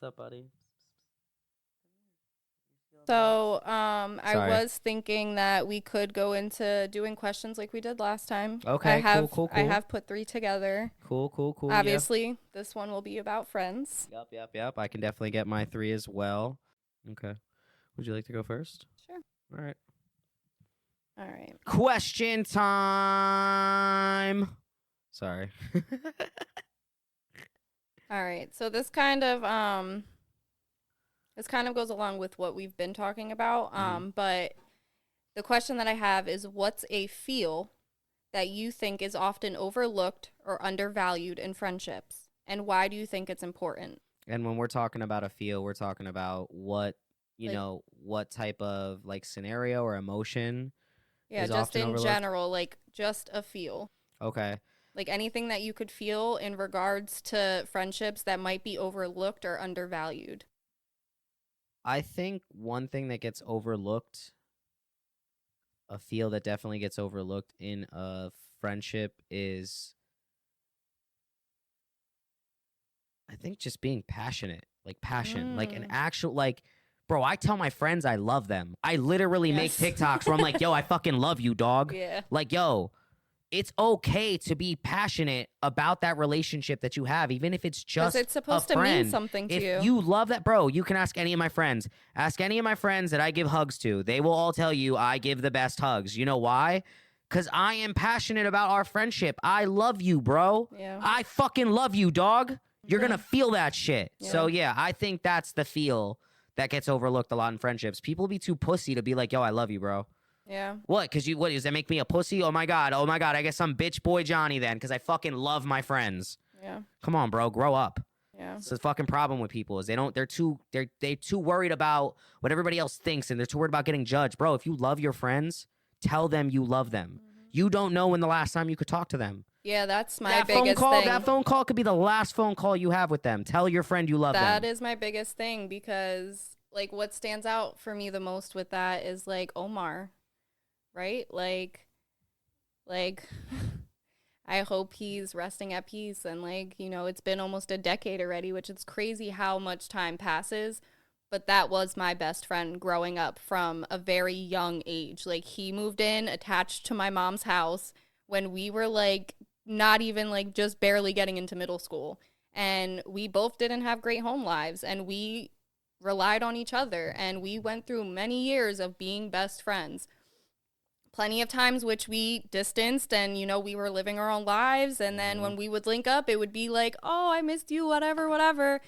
S1: up, buddy?
S2: So,
S1: Sorry.
S2: I was thinking that we could go into doing questions like we did last time.
S1: Okay, cool.
S2: I have put 3 together.
S1: Cool.
S2: Obviously, this one will be about friends.
S1: Yep. I can definitely get my 3 as well. Okay. Would you like to go first?
S2: Sure.
S1: All right. Question time. Sorry.
S2: All right. So this kind of goes along with what we've been talking about. But the question that I have is, what's a feel that you think is often overlooked or undervalued in friendships, and why do you think it's important?
S1: And when we're talking about a feel, we're talking about what what type of like scenario or emotion.
S2: Yeah, just in general, like just a feel.
S1: Okay.
S2: Like anything that you could feel in regards to friendships that might be overlooked or undervalued.
S1: I think one thing that gets overlooked, a feel that definitely gets overlooked in a friendship, is I think just being passionate. Like passion. Like an actual, like, bro, I tell my friends I love them. I literally make TikToks where I'm like, yo, I fucking love you, dog.
S2: Yeah.
S1: Like, yo, it's okay to be passionate about that relationship that you have, even if it's just
S2: it's supposed
S1: a friend.
S2: to mean something to you.
S1: If you love that, bro, you can ask any of my friends. Ask any of my friends that I give hugs to. They will all tell you I give the best hugs. You know why? Because I am passionate about our friendship. I love you, bro.
S2: Yeah.
S1: I fucking love you, dog. You're going to feel that shit.
S2: Yeah.
S1: So, yeah, I think that's the feel that gets overlooked a lot in friendships. People be too pussy to be like, yo, I love you, bro.
S2: Yeah.
S1: What? What does that make me a pussy? Oh my god. I guess I'm bitch boy Johnny then, because I fucking love my friends.
S2: Yeah.
S1: Come on, bro, grow up.
S2: Yeah.
S1: It's the fucking problem with people is they're too worried about what everybody else thinks, and they're too worried about getting judged. Bro, if you love your friends, tell them you love them. You don't know when the last time you could talk to them.
S2: Yeah, that's my biggest thing.
S1: That phone call could be the last phone call you have with them. Tell your friend you love them.
S2: That is my biggest thing, because like what stands out for me the most with that is like Omar. Right? Like I hope he's resting at peace, and like, it's been almost a decade already, which is crazy how much time passes, but that was my best friend growing up from a very young age. Like he moved in attached to my mom's house when we were like not even like just barely getting into middle school, and we both didn't have great home lives, and we relied on each other, and we went through many years of being best friends. Plenty of times which we distanced and, we were living our own lives. And then when we would link up, it would be like, oh, I missed you, whatever.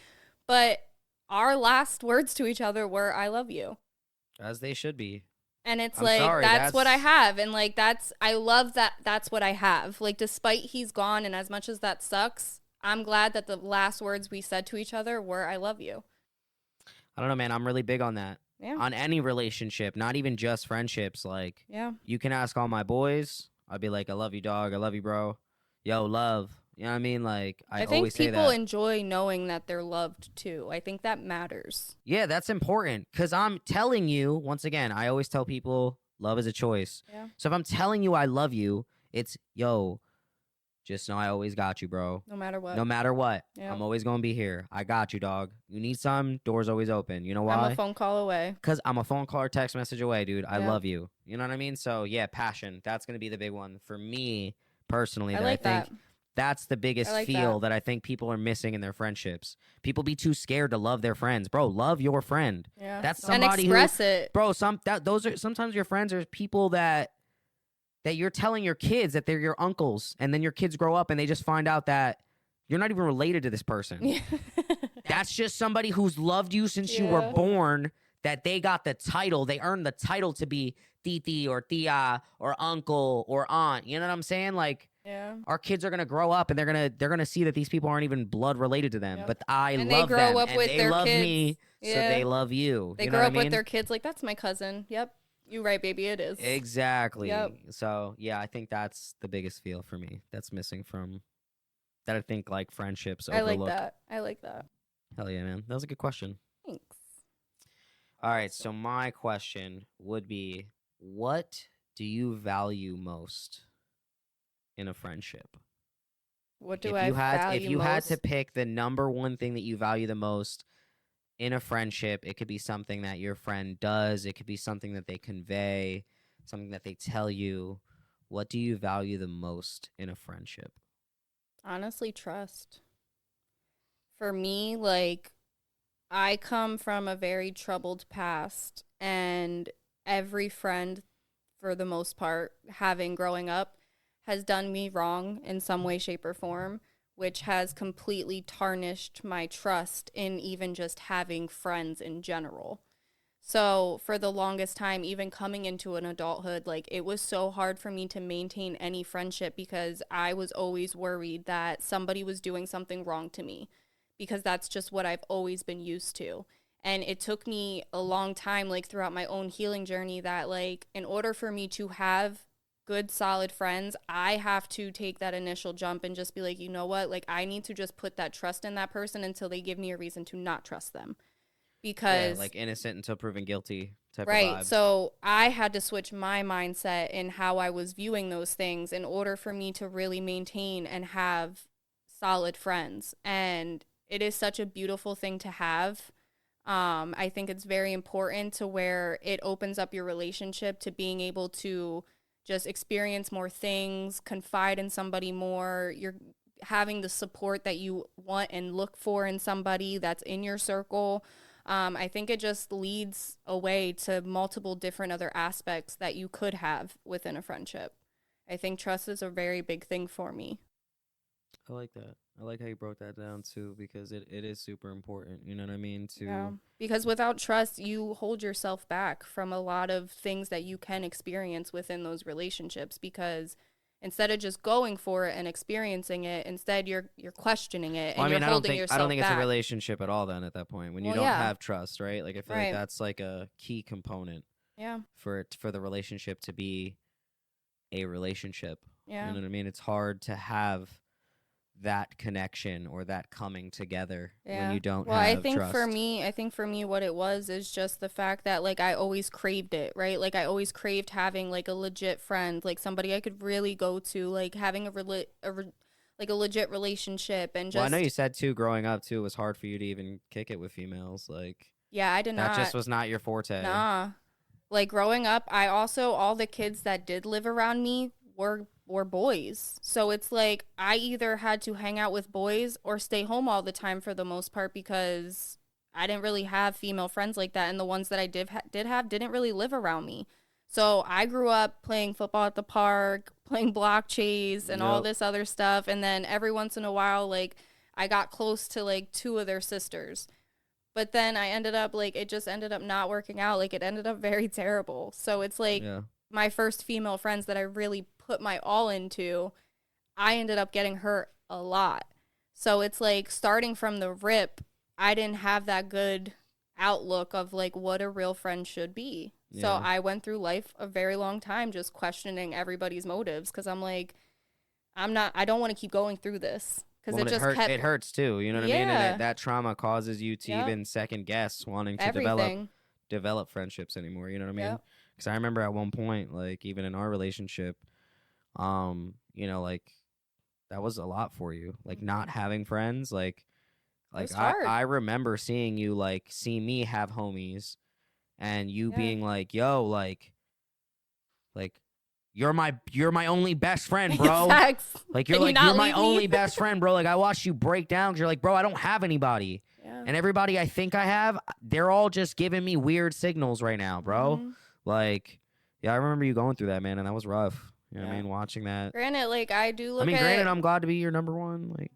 S2: But our last words to each other were, I love you.
S1: As they should be.
S2: And it's that's what I have. And like, I love that that's what I have. Like, despite he's gone, and as much as that sucks, I'm glad that the last words we said to each other were, I love you.
S1: I don't know, man. I'm really big on that.
S2: Yeah.
S1: On any relationship, not even just friendships. Like, you can ask all my boys. I'd be like, I love you, dog. I love you, bro. Yo, love. You know what I mean? Like, I always say that.
S2: I think people enjoy knowing that they're loved, too. I think that matters.
S1: Yeah, that's important. Because I'm telling you, once again, I always tell people, love is a choice.
S2: Yeah.
S1: So if I'm telling you I love you, it's, yo, just know I always got you, bro.
S2: No matter what.
S1: No matter what.
S2: Yeah.
S1: I'm always going to be here. I got you, dog. You need some, door's always open. You know why?
S2: I'm a phone call away.
S1: Because I'm a phone call or text message away, dude. I love you. You know what I mean? So, yeah, passion. That's going to be the big one for me personally. I think that's the biggest feel that I think people are missing in their friendships. People be too scared to love their friends. Bro, love your friend.
S2: Yeah.
S1: That's somebody
S2: and express it.
S1: Bro, those are sometimes your friends are people that you're telling your kids that they're your uncles, and then your kids grow up and they just find out that You're not even related to this person.
S2: Yeah.
S1: That's just somebody who's loved you since you were
S2: Yeah.
S1: born, that they got the title. They earned the title to be titi or tia or uncle or aunt. You know what I'm saying? Like,
S2: Yeah.
S1: our kids are gonna grow up and they're gonna see that these people aren't even blood related to them.
S2: Yep.
S1: But I
S2: And they
S1: love
S2: grow
S1: them
S2: up
S1: and
S2: with
S1: they
S2: their
S1: love
S2: kids.
S1: me, so
S2: Yeah.
S1: they love you.
S2: They
S1: You know
S2: grow
S1: what
S2: up
S1: I mean?
S2: with their kids like, that's my cousin. Yep. You right, baby, it is.
S1: Exactly.
S2: Yep.
S1: So yeah, I think that's the biggest feel for me. That's missing from that. I think like friendships
S2: I like
S1: overlook.
S2: that. I like that.
S1: Hell yeah, man. That was a good question.
S2: Thanks.
S1: All right, so my question would be, what do you value most in a friendship?
S2: What do
S1: If
S2: I
S1: you had
S2: value most?
S1: to pick the number one thing that you value the most in a friendship, it could be something that your friend does, it could be something that they convey, something that they tell you. What do you value the most in a friendship?
S2: Honestly, trust. For me, like, I come from a very troubled past, and every friend, for the most part, having growing up, has done me wrong in some way, shape, or form, which has completely tarnished my trust in even just having friends in general. So, for the longest time, even coming into an adulthood, like, it was so hard for me to maintain any friendship because I was always worried that somebody was doing something wrong to me, because that's just what I've always been used to. And it took me a long time, like, throughout my own healing journey, that, like, in order for me to have good, solid friends, I have to take that initial jump and just be like, you know what? Like, I need to just put that trust in that person until they give me a reason to not trust them. Because,
S1: Yeah, like innocent until proven guilty type of
S2: right,
S1: vibe.
S2: so I had to switch my mindset in how I was viewing those things in order for me to really maintain and have solid friends. And it is such a beautiful thing to have. I think it's very important to where it opens up your relationship to being able to just experience more things, confide in somebody more. You're having the support that you want and look for in somebody that's in your circle. I think it just leads away to multiple different other aspects that you could have within a friendship. I think trust is a very big thing for me.
S1: I like that. I like how you broke that down too, because it is super important. You know what I mean?
S2: Yeah.
S1: To
S2: Because without trust, you hold yourself back from a lot of things that you can experience within those relationships, because instead of just going for it and experiencing it, instead you're questioning it and
S1: well, I mean,
S2: you're holding yourself
S1: I don't think
S2: back.
S1: it's a relationship at all. Then at that point, when you
S2: Well,
S1: don't
S2: yeah.
S1: have trust, right? Like I feel like
S2: Right.
S1: that's like a key component
S2: Yeah.
S1: for the relationship to be a relationship.
S2: Yeah.
S1: You know what I mean? It's hard to have that connection or that coming together when you don't
S2: well,
S1: have
S2: I think
S1: trust.
S2: for me what it was is just the fact that, like, I always craved it, right? Like, I always craved having like a legit friend, like somebody I could really go to, like having like a legit relationship. And just,
S1: Well, I know you said too, growing up too, it was hard for you to even kick it with females. Like
S2: yeah, I did
S1: that
S2: not.
S1: just was not your forte.
S2: Nah. Like, growing up, I also, all the kids that did live around me were boys. So it's like I either had to hang out with boys or stay home all the time for the most part, because I didn't really have female friends like that, and the ones that I did have didn't really live around me. So I grew up playing football at the park, playing block chase and all
S1: Yep.
S2: this other stuff, and then every once in a while, like, I got close to like two of their sisters. But then I ended up, like, it just ended up not working out. Like, it ended up very terrible. So it's like
S1: Yeah.
S2: my first female friends that I really put my all into, I ended up getting hurt a lot. So it's like, starting from the rip, I didn't have that good outlook of like what a real friend should be. So
S1: Yeah.
S2: I went through life a very long time just questioning everybody's motives, because I'm like, I don't want to keep going through this, because
S1: Well,
S2: it just kept
S1: it hurts too. You know what I mean?
S2: Yeah.
S1: And that trauma causes you to
S2: Yep.
S1: even second guess wanting to
S2: everything.
S1: develop friendships anymore. You know what I mean?
S2: Yep.
S1: Because I remember at one point, like even in our relationship, you know, like that was a lot for you, like not having friends, like
S2: was
S1: I
S2: hard.
S1: remember seeing you like see me have homies, and you
S2: Yeah.
S1: being like, yo, like you're my only best friend, bro.
S2: Facts.
S1: Like
S2: Can you
S1: you're
S2: not
S1: my
S2: leave me?
S1: only best friend, bro. Like I watched you break down because you're like, bro, I don't have anybody.
S2: Yeah.
S1: And everybody I think I have, they're all just giving me weird signals right now, bro.
S2: Mhm.
S1: Like, yeah, I remember you going through that, man, and that was rough. You know what I
S2: Yeah.
S1: mean? Watching that.
S2: Granted, like, I do look
S1: I mean,
S2: at
S1: granted, I'm glad to be your number one. Like,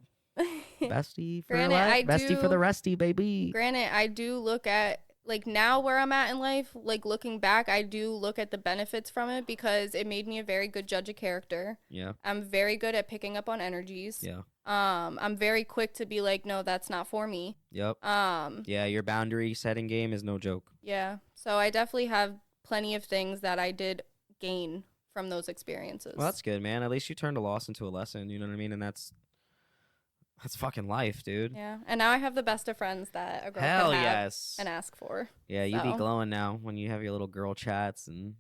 S1: Bestie for
S2: Granted,
S1: bestie for the resty, baby.
S2: Granted, I do look at like now where I'm at in life, like looking back, I do look at the benefits from it because it made me a very good judge of character.
S1: Yeah.
S2: I'm very good at picking up on energies.
S1: Yeah.
S2: I'm very quick to be like, no, that's not for me.
S1: Yep. Yeah, your boundary setting game is no joke.
S2: Yeah. So I definitely have plenty of things that I did gain from those experiences.
S1: Well, that's good, man. At least you turned a loss into a lesson, you know what I mean? And that's fucking life, dude.
S2: Yeah. And now I have the best of friends that a girl
S1: Hell
S2: can have
S1: yes.
S2: and ask for.
S1: Yeah, you be glowing now when you have your little girl chats and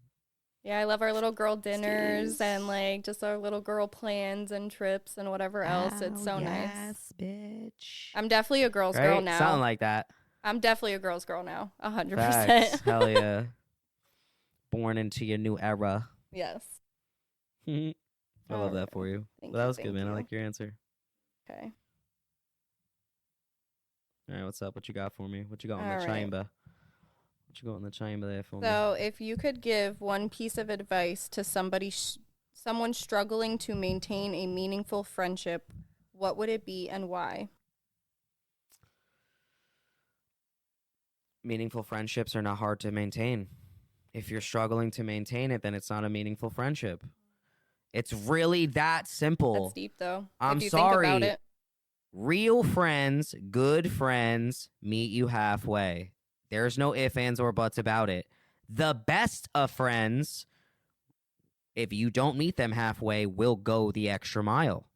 S2: yeah, I love our little girl dinners and like just our little girl plans and trips and whatever else. It's so nice.
S1: Yes, bitch.
S2: I'm definitely a girl's girl now.
S1: Something like that.
S2: I'm definitely a girl's girl now. 100%.
S1: Facts. Hell yeah. Born into your new era.
S2: Yes.
S1: I love that for you. Well, that was good, man. I like your answer.
S2: Okay.
S1: All right, what's up? What you got for me? What you got on the chamber? What you got in the chamber there for me?
S2: So, if you could give one piece of advice to someone struggling to maintain a meaningful friendship, what would it be and why?
S1: Meaningful friendships are not hard to maintain. If you're struggling to maintain it, then it's not a meaningful friendship. It's really that simple.
S2: That's deep, though.
S1: I'm
S2: if you
S1: sorry.
S2: Think about it.
S1: Real friends, good friends, meet you halfway. There's no ifs, ands, or buts about it. The best of friends, if you don't meet them halfway, will go the extra mile.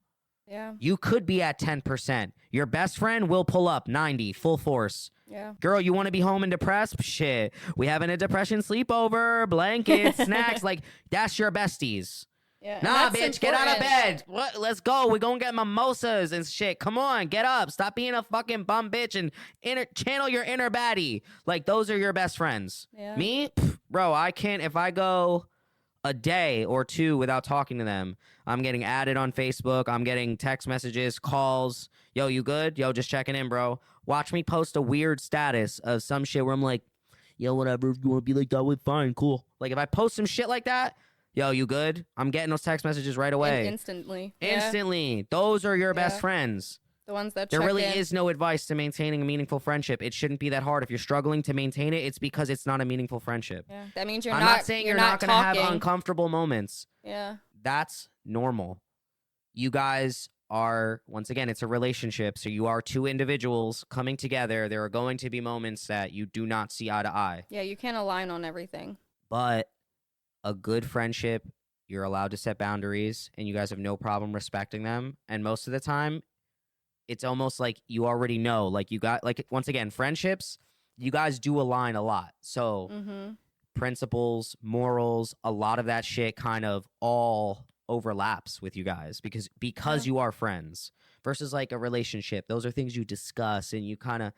S2: Yeah.
S1: You could be at 10%. Your best friend will pull up 90, full force.
S2: Yeah.
S1: Girl, you want to be home and depressed? Shit. We having a depression sleepover, blankets, snacks. Like, that's your besties.
S2: Yeah,
S1: nah, bitch, get out of bed. What? Let's go. We're going to get mimosas and shit. Come on, get up. Stop being a fucking bum bitch and channel your inner baddie. Like, those are your best friends.
S2: Yeah.
S1: Me? Pff, bro, I can't. If I go a day or two without talking to them, I'm getting added on Facebook. I'm getting text messages, calls. Yo, you good? Yo, just checking in, bro. Watch me post a weird status of some shit where I'm like, yo, whatever. If you want to be like that, we're fine, cool. Like, if I post some shit like that, yo, you good? I'm getting those text messages right away.
S2: Instantly.
S1: Instantly. Yeah. Those are your best friends.
S2: The ones that
S1: there really is no advice to maintaining a meaningful friendship. It shouldn't be that hard. If you're struggling to maintain it, it's because it's not a meaningful friendship.
S2: Yeah. That means
S1: I'm not saying you're not going to have uncomfortable moments.
S2: Yeah.
S1: That's normal. You guys are, once again, it's a relationship. So you are two individuals coming together. There are going to be moments that you do not see eye to eye.
S2: Yeah, you can't align on everything.
S1: But a good friendship, you're allowed to set boundaries and you guys have no problem respecting them. And most of the time, it's almost like you already know. Like, you got, like, once again, friendships, you guys do align a lot. So principles, morals, a lot of that shit kind of all overlaps with you guys because you are friends versus like a relationship. Those are things you discuss and you kind of,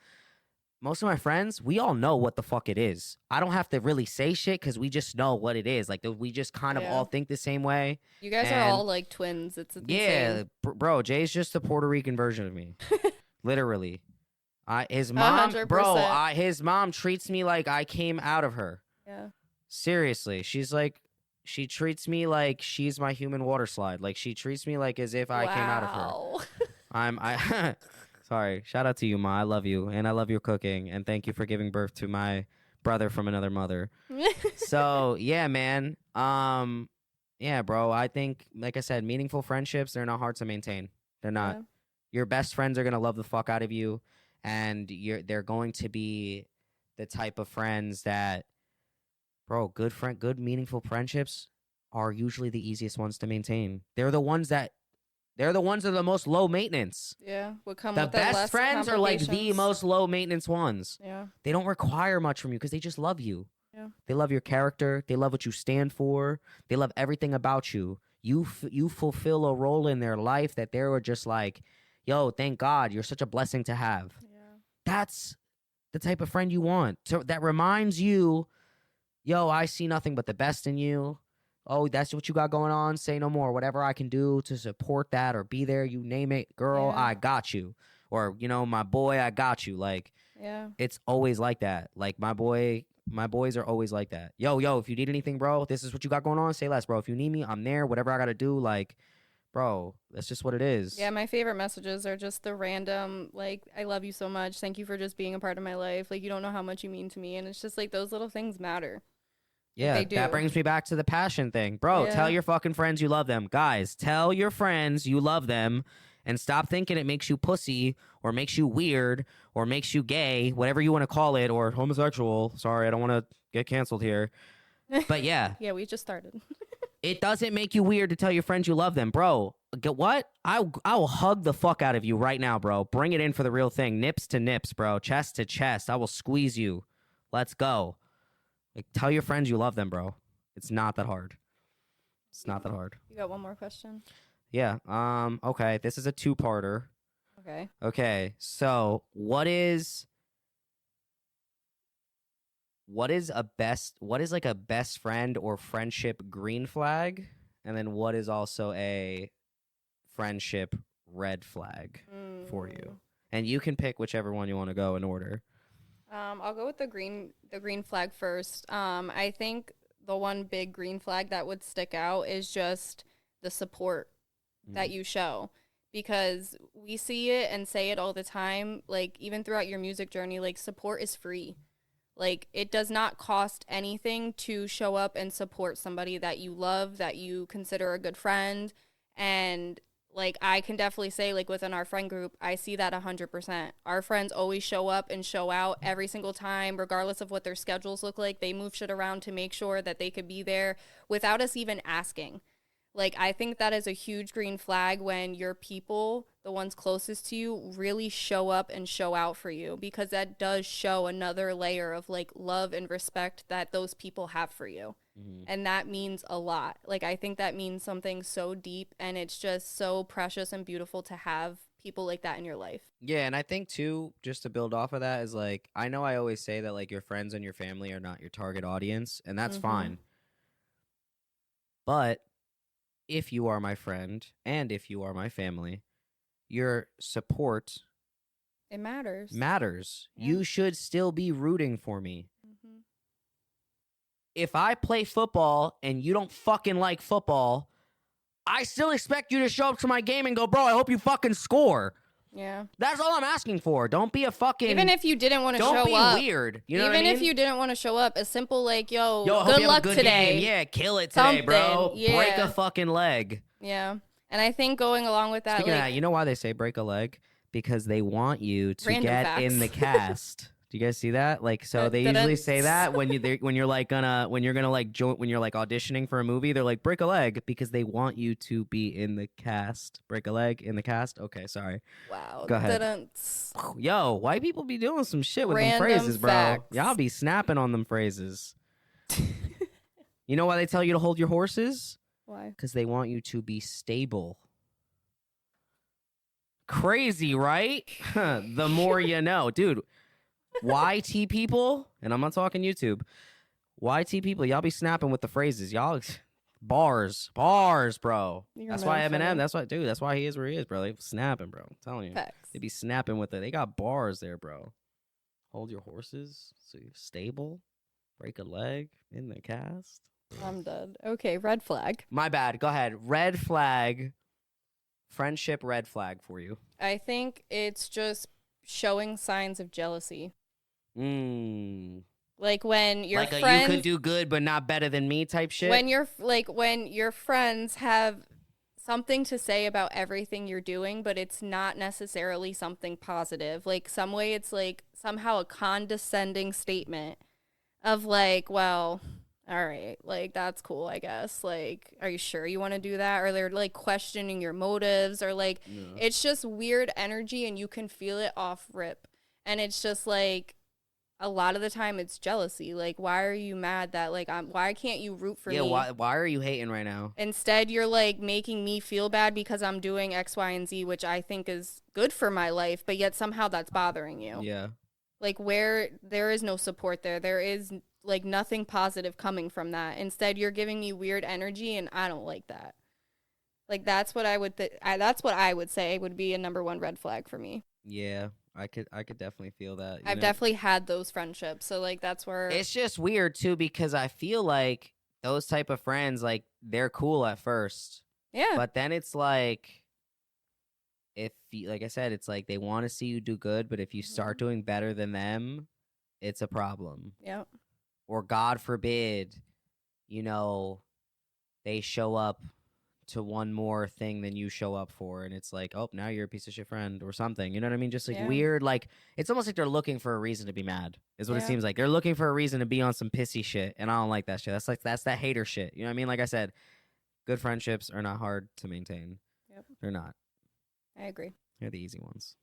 S1: most of my friends, we all know what the fuck it is. I don't have to really say shit because we just know what it is. Like, we just kind of all think the same way.
S2: You guys are all like twins. It's insane.
S1: Bro, Jay's just the Puerto Rican version of me. Literally. His mom, 100%. Bro, his mom treats me like I came out of her.
S2: Yeah.
S1: Seriously. She's like, she treats me like she's my human water slide. Like, she treats me like as if I came out of her. Sorry. Shout out to you, Ma. I love you. And I love your cooking. And thank you for giving birth to my brother from another mother. So, yeah, man. Yeah, bro. I think, like I said, meaningful friendships, they're not hard to maintain. They're not. Yeah. Your best friends are going to love the fuck out of you. And they're going to be the type of friends that, bro, good meaningful friendships are usually the easiest ones to maintain. They're the ones that are the most low maintenance.
S2: Yeah, would come
S1: the
S2: with
S1: best friends are like the most low maintenance ones.
S2: Yeah,
S1: they don't require much from you because they just love you.
S2: Yeah,
S1: they love your character. They love what you stand for. They love everything about you. You fulfill a role in their life that they were just like, yo, thank God, you're such a blessing to have.
S2: Yeah,
S1: that's the type of friend you want. So that reminds you, yo, I see nothing but the best in you. Oh, that's what you got going on? Say no more. Whatever I can do to support that or be there, you name it. Girl, yeah. I got you. Or, my boy, I got you. Like,
S2: yeah,
S1: it's always like that. Like, my boys are always like that. Yo, if you need anything, bro, this is what you got going on. Say less, bro. If you need me, I'm there. Whatever I got to do, like, bro, that's just what it is.
S2: Yeah, my favorite messages are just the random, like, I love you so much. Thank you for just being a part of my life. Like, you don't know how much you mean to me. And it's just like those little things matter. Like,
S1: Yeah,
S2: they
S1: that
S2: do.
S1: brings me back to the passion thing. Bro, tell
S2: Yeah.
S1: your fucking friends you love them. Guys, tell your friends you love them and stop thinking it makes you pussy or makes you weird or makes you gay, whatever you want to call it, or homosexual. Sorry, I don't want to get canceled here. But yeah,
S2: Yeah, we just started.
S1: it doesn't make you weird to tell your friends you love them. Bro, get what? I will hug the fuck out of you right now, bro. Bring it in for the real thing. Nips to nips, bro. Chest to chest. I will squeeze you. Let's go. Like, tell your friends you love them, bro. It's not that hard. It's not that hard.
S2: You got one more question?
S1: Yeah. Okay. This is a two-parter.
S2: Okay.
S1: Okay. So, what is like a best friend or friendship green flag? And then what is also a friendship red flag for you? And you can pick whichever one you want to go in order.
S2: I'll go with the green flag first. I think the one big green flag that would stick out is just the support that you show, because we see it and say it all the time. Like, even throughout your music journey, like, support is free. Like, it does not cost anything to show up and support somebody that you love, that you consider a good friend. And like, I can definitely say, like, within our friend group, I see that 100%. Our friends always show up and show out every single time, regardless of what their schedules look like. They move shit around to make sure that they could be there without us even asking. Like, I think that is a huge green flag when your people, the ones closest to you, really show up and show out for you, because that does show another layer of, like, love and respect that those people have for you. And that means a lot. Like, I think that means something so deep, and it's just so precious and beautiful to have people like that in your life.
S1: Yeah, and I think too, just to build off of that, is like, I know I always say that like your friends and your family are not your target audience, and that's fine. But if you are my friend and if you are my family, your support
S2: It matters.
S1: matters.
S2: Yeah.
S1: You should still be rooting for me.
S2: Mm-hmm.
S1: If I play football and you don't fucking like football, I still expect you to show up to my game and go, bro, I hope you fucking score.
S2: Yeah.
S1: That's all I'm asking for. Don't be a fucking...
S2: Even if you didn't want to show up.
S1: Don't be weird. You know what I mean?
S2: Even if you didn't want to show up, a simple, like, yo
S1: I hope
S2: good
S1: you
S2: luck
S1: have a good
S2: today.
S1: Game. Yeah, kill it today, bro.
S2: Something. Yeah.
S1: Break a fucking leg.
S2: Yeah. And I think going along with that,
S1: Speaking
S2: like,
S1: of that, you know why they say break a leg? Because they want you to
S2: Random
S1: get
S2: facts.
S1: in the cast. Do you guys see that? Like, so they usually say that when you're like auditioning for a movie, they're like break a leg because they want you to be in the cast. Break a leg in the cast. Okay, sorry.
S2: wow.
S1: Go ahead. Yo, white people be doing some shit with them
S2: Random
S1: phrases, bro.
S2: facts.
S1: Y'all be snapping on them phrases. You know why they tell you to hold your horses?
S2: Why?
S1: Because they want you to be stable. Crazy, right? The more you know. Dude, YT people, and I'm not talking YouTube, YT people, y'all be snapping with the phrases. Y'all, bars, bro. That's why Eminem, that's why he is where he is, bro. They snapping, bro. I'm telling you.
S2: Facts.
S1: They be snapping with it. They got bars there, bro. Hold your horses so you're stable. Break a leg in the cast.
S2: I'm dead. Okay, red flag.
S1: My bad. Go ahead. Red flag. Friendship red flag for you.
S2: I think it's just showing signs of jealousy. Like when your
S1: like
S2: friends,
S1: you could do good but not better than me type shit.
S2: when your friends have something to say about everything you're doing, but it's not necessarily something positive. Like, some way it's like somehow a condescending statement of like, well, all right, like, that's cool, I guess. Like, are you sure you want to do that? Or they're like questioning your motives, or like, it's just weird energy and you can feel it off rip. And it's just like, a lot of the time it's jealousy. Like, why are you mad that, like, why can't you root for me?
S1: Yeah, why are you hating right now?
S2: Instead, you're like making me feel bad because I'm doing X, Y, and Z, which I think is good for my life, but yet somehow that's bothering you.
S1: Yeah.
S2: Like, where there is no support there is like nothing positive coming from that. Instead, you're giving me weird energy, and I don't like that. Like, that's what I would say would be a number one red flag for me.
S1: Yeah, I could definitely feel that.
S2: I've definitely had those friendships, so like that's where
S1: it's just weird too, because I feel like those type of friends, like, they're cool at first,
S2: Yeah.
S1: But then it's like, if you, like I said, it's like they want to see you do good, but if you start doing better than them, it's a problem.
S2: Yep.
S1: Or God forbid, they show up to one more thing than you show up for, and it's like, oh, now you're a piece of shit friend or something. You know what I mean? Just like weird, like it's almost like they're looking for a reason to be mad. Is what it seems like. They're looking for a reason to be on some pissy shit, and I don't like that shit. That's that hater shit. You know what I mean? Like I said, good friendships are not hard to maintain.
S2: Yep.
S1: They're not.
S2: I agree.
S1: They're the easy ones.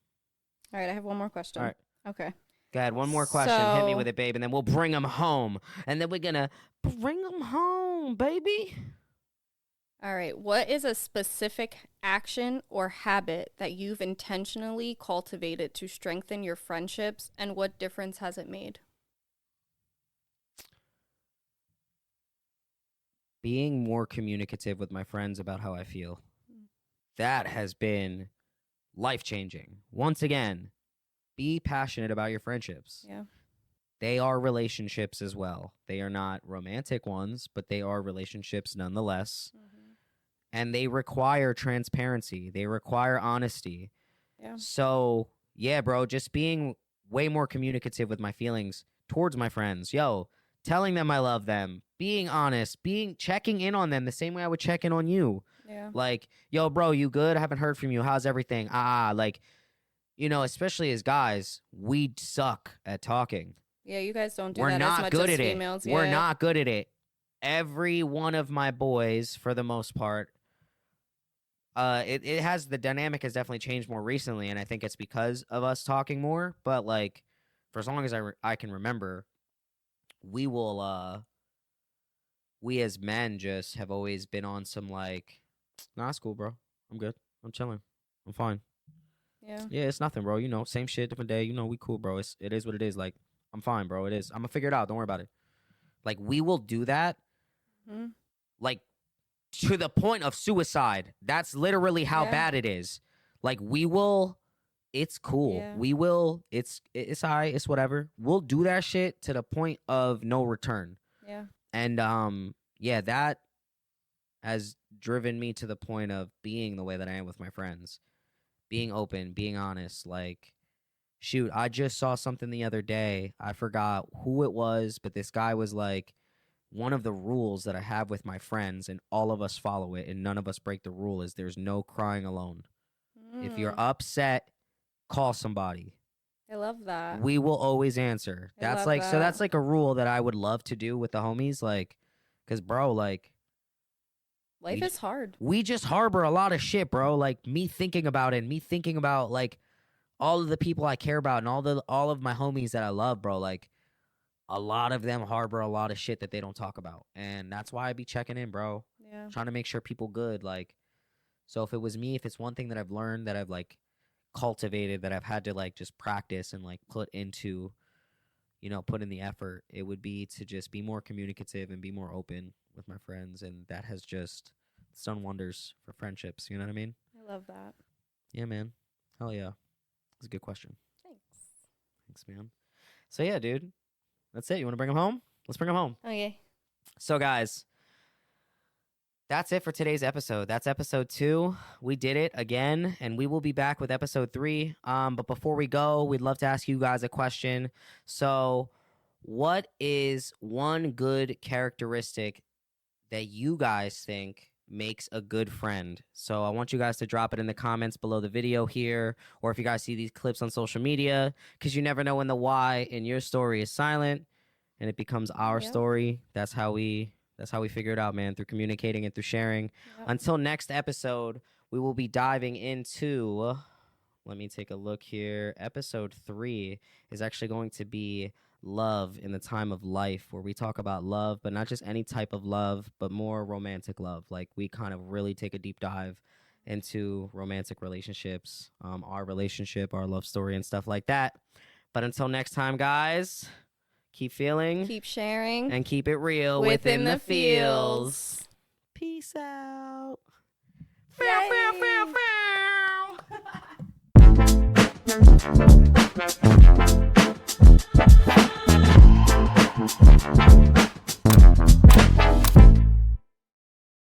S2: All right, I have one more question.
S1: All right.
S2: Okay.
S1: Go ahead, one more question. Hit me with it, babe, and then we'll bring them home. And then we're gonna bring them home, baby.
S2: All right. What is a specific action or habit that you've intentionally cultivated to strengthen your friendships, and what difference has it made?
S1: Being more communicative with my friends about how I feel. That has been life-changing. Once again, be passionate about your friendships.
S2: Yeah.
S1: They are relationships as well. They are not romantic ones, but they are relationships nonetheless.
S2: Mm-hmm.
S1: And they require transparency. They require honesty.
S2: Yeah.
S1: So, yeah, bro, just being way more communicative with my feelings towards my friends. Yo, telling them I love them, being honest, checking in on them the same way I would check in on you.
S2: Yeah.
S1: Like, yo, bro, you good? I haven't heard from you. How's everything? Like, especially as guys, we suck at talking.
S2: Yeah, you guys don't do
S1: We're
S2: that
S1: not
S2: as much
S1: good
S2: as
S1: at
S2: females.
S1: it. We're not good at it. Every one of my boys, for the most part, it has, the dynamic has definitely changed more recently, and I think it's because of us talking more. But like, for as long as I can remember, we as men just have always been on some like, nah, it's cool, bro. I'm good. I'm chilling. I'm fine.
S2: Yeah.
S1: Yeah, it's nothing, bro. Same shit, different day. We cool, bro. It is what it is. Like, I'm fine, bro. It is. I'm gonna figure it out. Don't worry about it. Like, we will do that.
S2: Mm-hmm.
S1: Like, to the point of suicide. That's literally how bad it is. Like, we will, it's cool.
S2: Yeah.
S1: We will, it's all right, it's whatever. We'll do that shit to the point of no return.
S2: Yeah.
S1: And that has driven me to the point of being the way that I am with my friends. Being open, being honest. Like, shoot, I just saw something the other day. I forgot who it was, but this guy was like, one of the rules that I have with my friends, and all of us follow it and none of us break the rule, is there's no crying alone. If you're upset, call somebody.
S2: I love that.
S1: We will always answer. That's like, so that's like a rule that I would love to do with the homies. Like, cause bro, like,
S2: life is hard.
S1: We just harbor a lot of shit, bro. Like, me thinking about it, me thinking about like all of the people I care about and all of my homies that I love, bro. Like, a lot of them harbor a lot of shit that they don't talk about. And that's why I be checking in, bro.
S2: Yeah.
S1: Trying to make sure people good. Like, so if it was me, if it's one thing that I've learned, that I've like cultivated, that I've had to like just practice and like put into, put in the effort, it would be to just be more communicative and be more open with my friends. And that has just done wonders for friendships. You know what I mean?
S2: I love that.
S1: Yeah, man. Hell yeah. That's a good question.
S2: Thanks,
S1: man. So yeah, dude. That's it. You want to bring them home? Let's bring them home.
S2: Okay.
S1: So, guys, that's it for today's episode. That's episode 2. We did it again, and we will be back with episode 3. But before we go, we'd love to ask you guys a question. So, what is one good characteristic that you guys think makes a good friend? So I want you guys to drop it in the comments below the video here, or if you guys see these clips on social media, because you never know when the why in your story is silent and it becomes our story. That's how we figure it out, man, through communicating and through sharing. Until next episode, we will be diving into, let me take a look here. Episode 3 is actually going to be love in the time of life, where we talk about love, but not just any type of love, but more romantic love. Like, we kind of really take a deep dive into romantic relationships, our relationship, our love story, and stuff like that. But until next time, guys, keep feeling,
S2: keep sharing,
S1: and keep it real within the feels. Peace out. Few, few, few, few.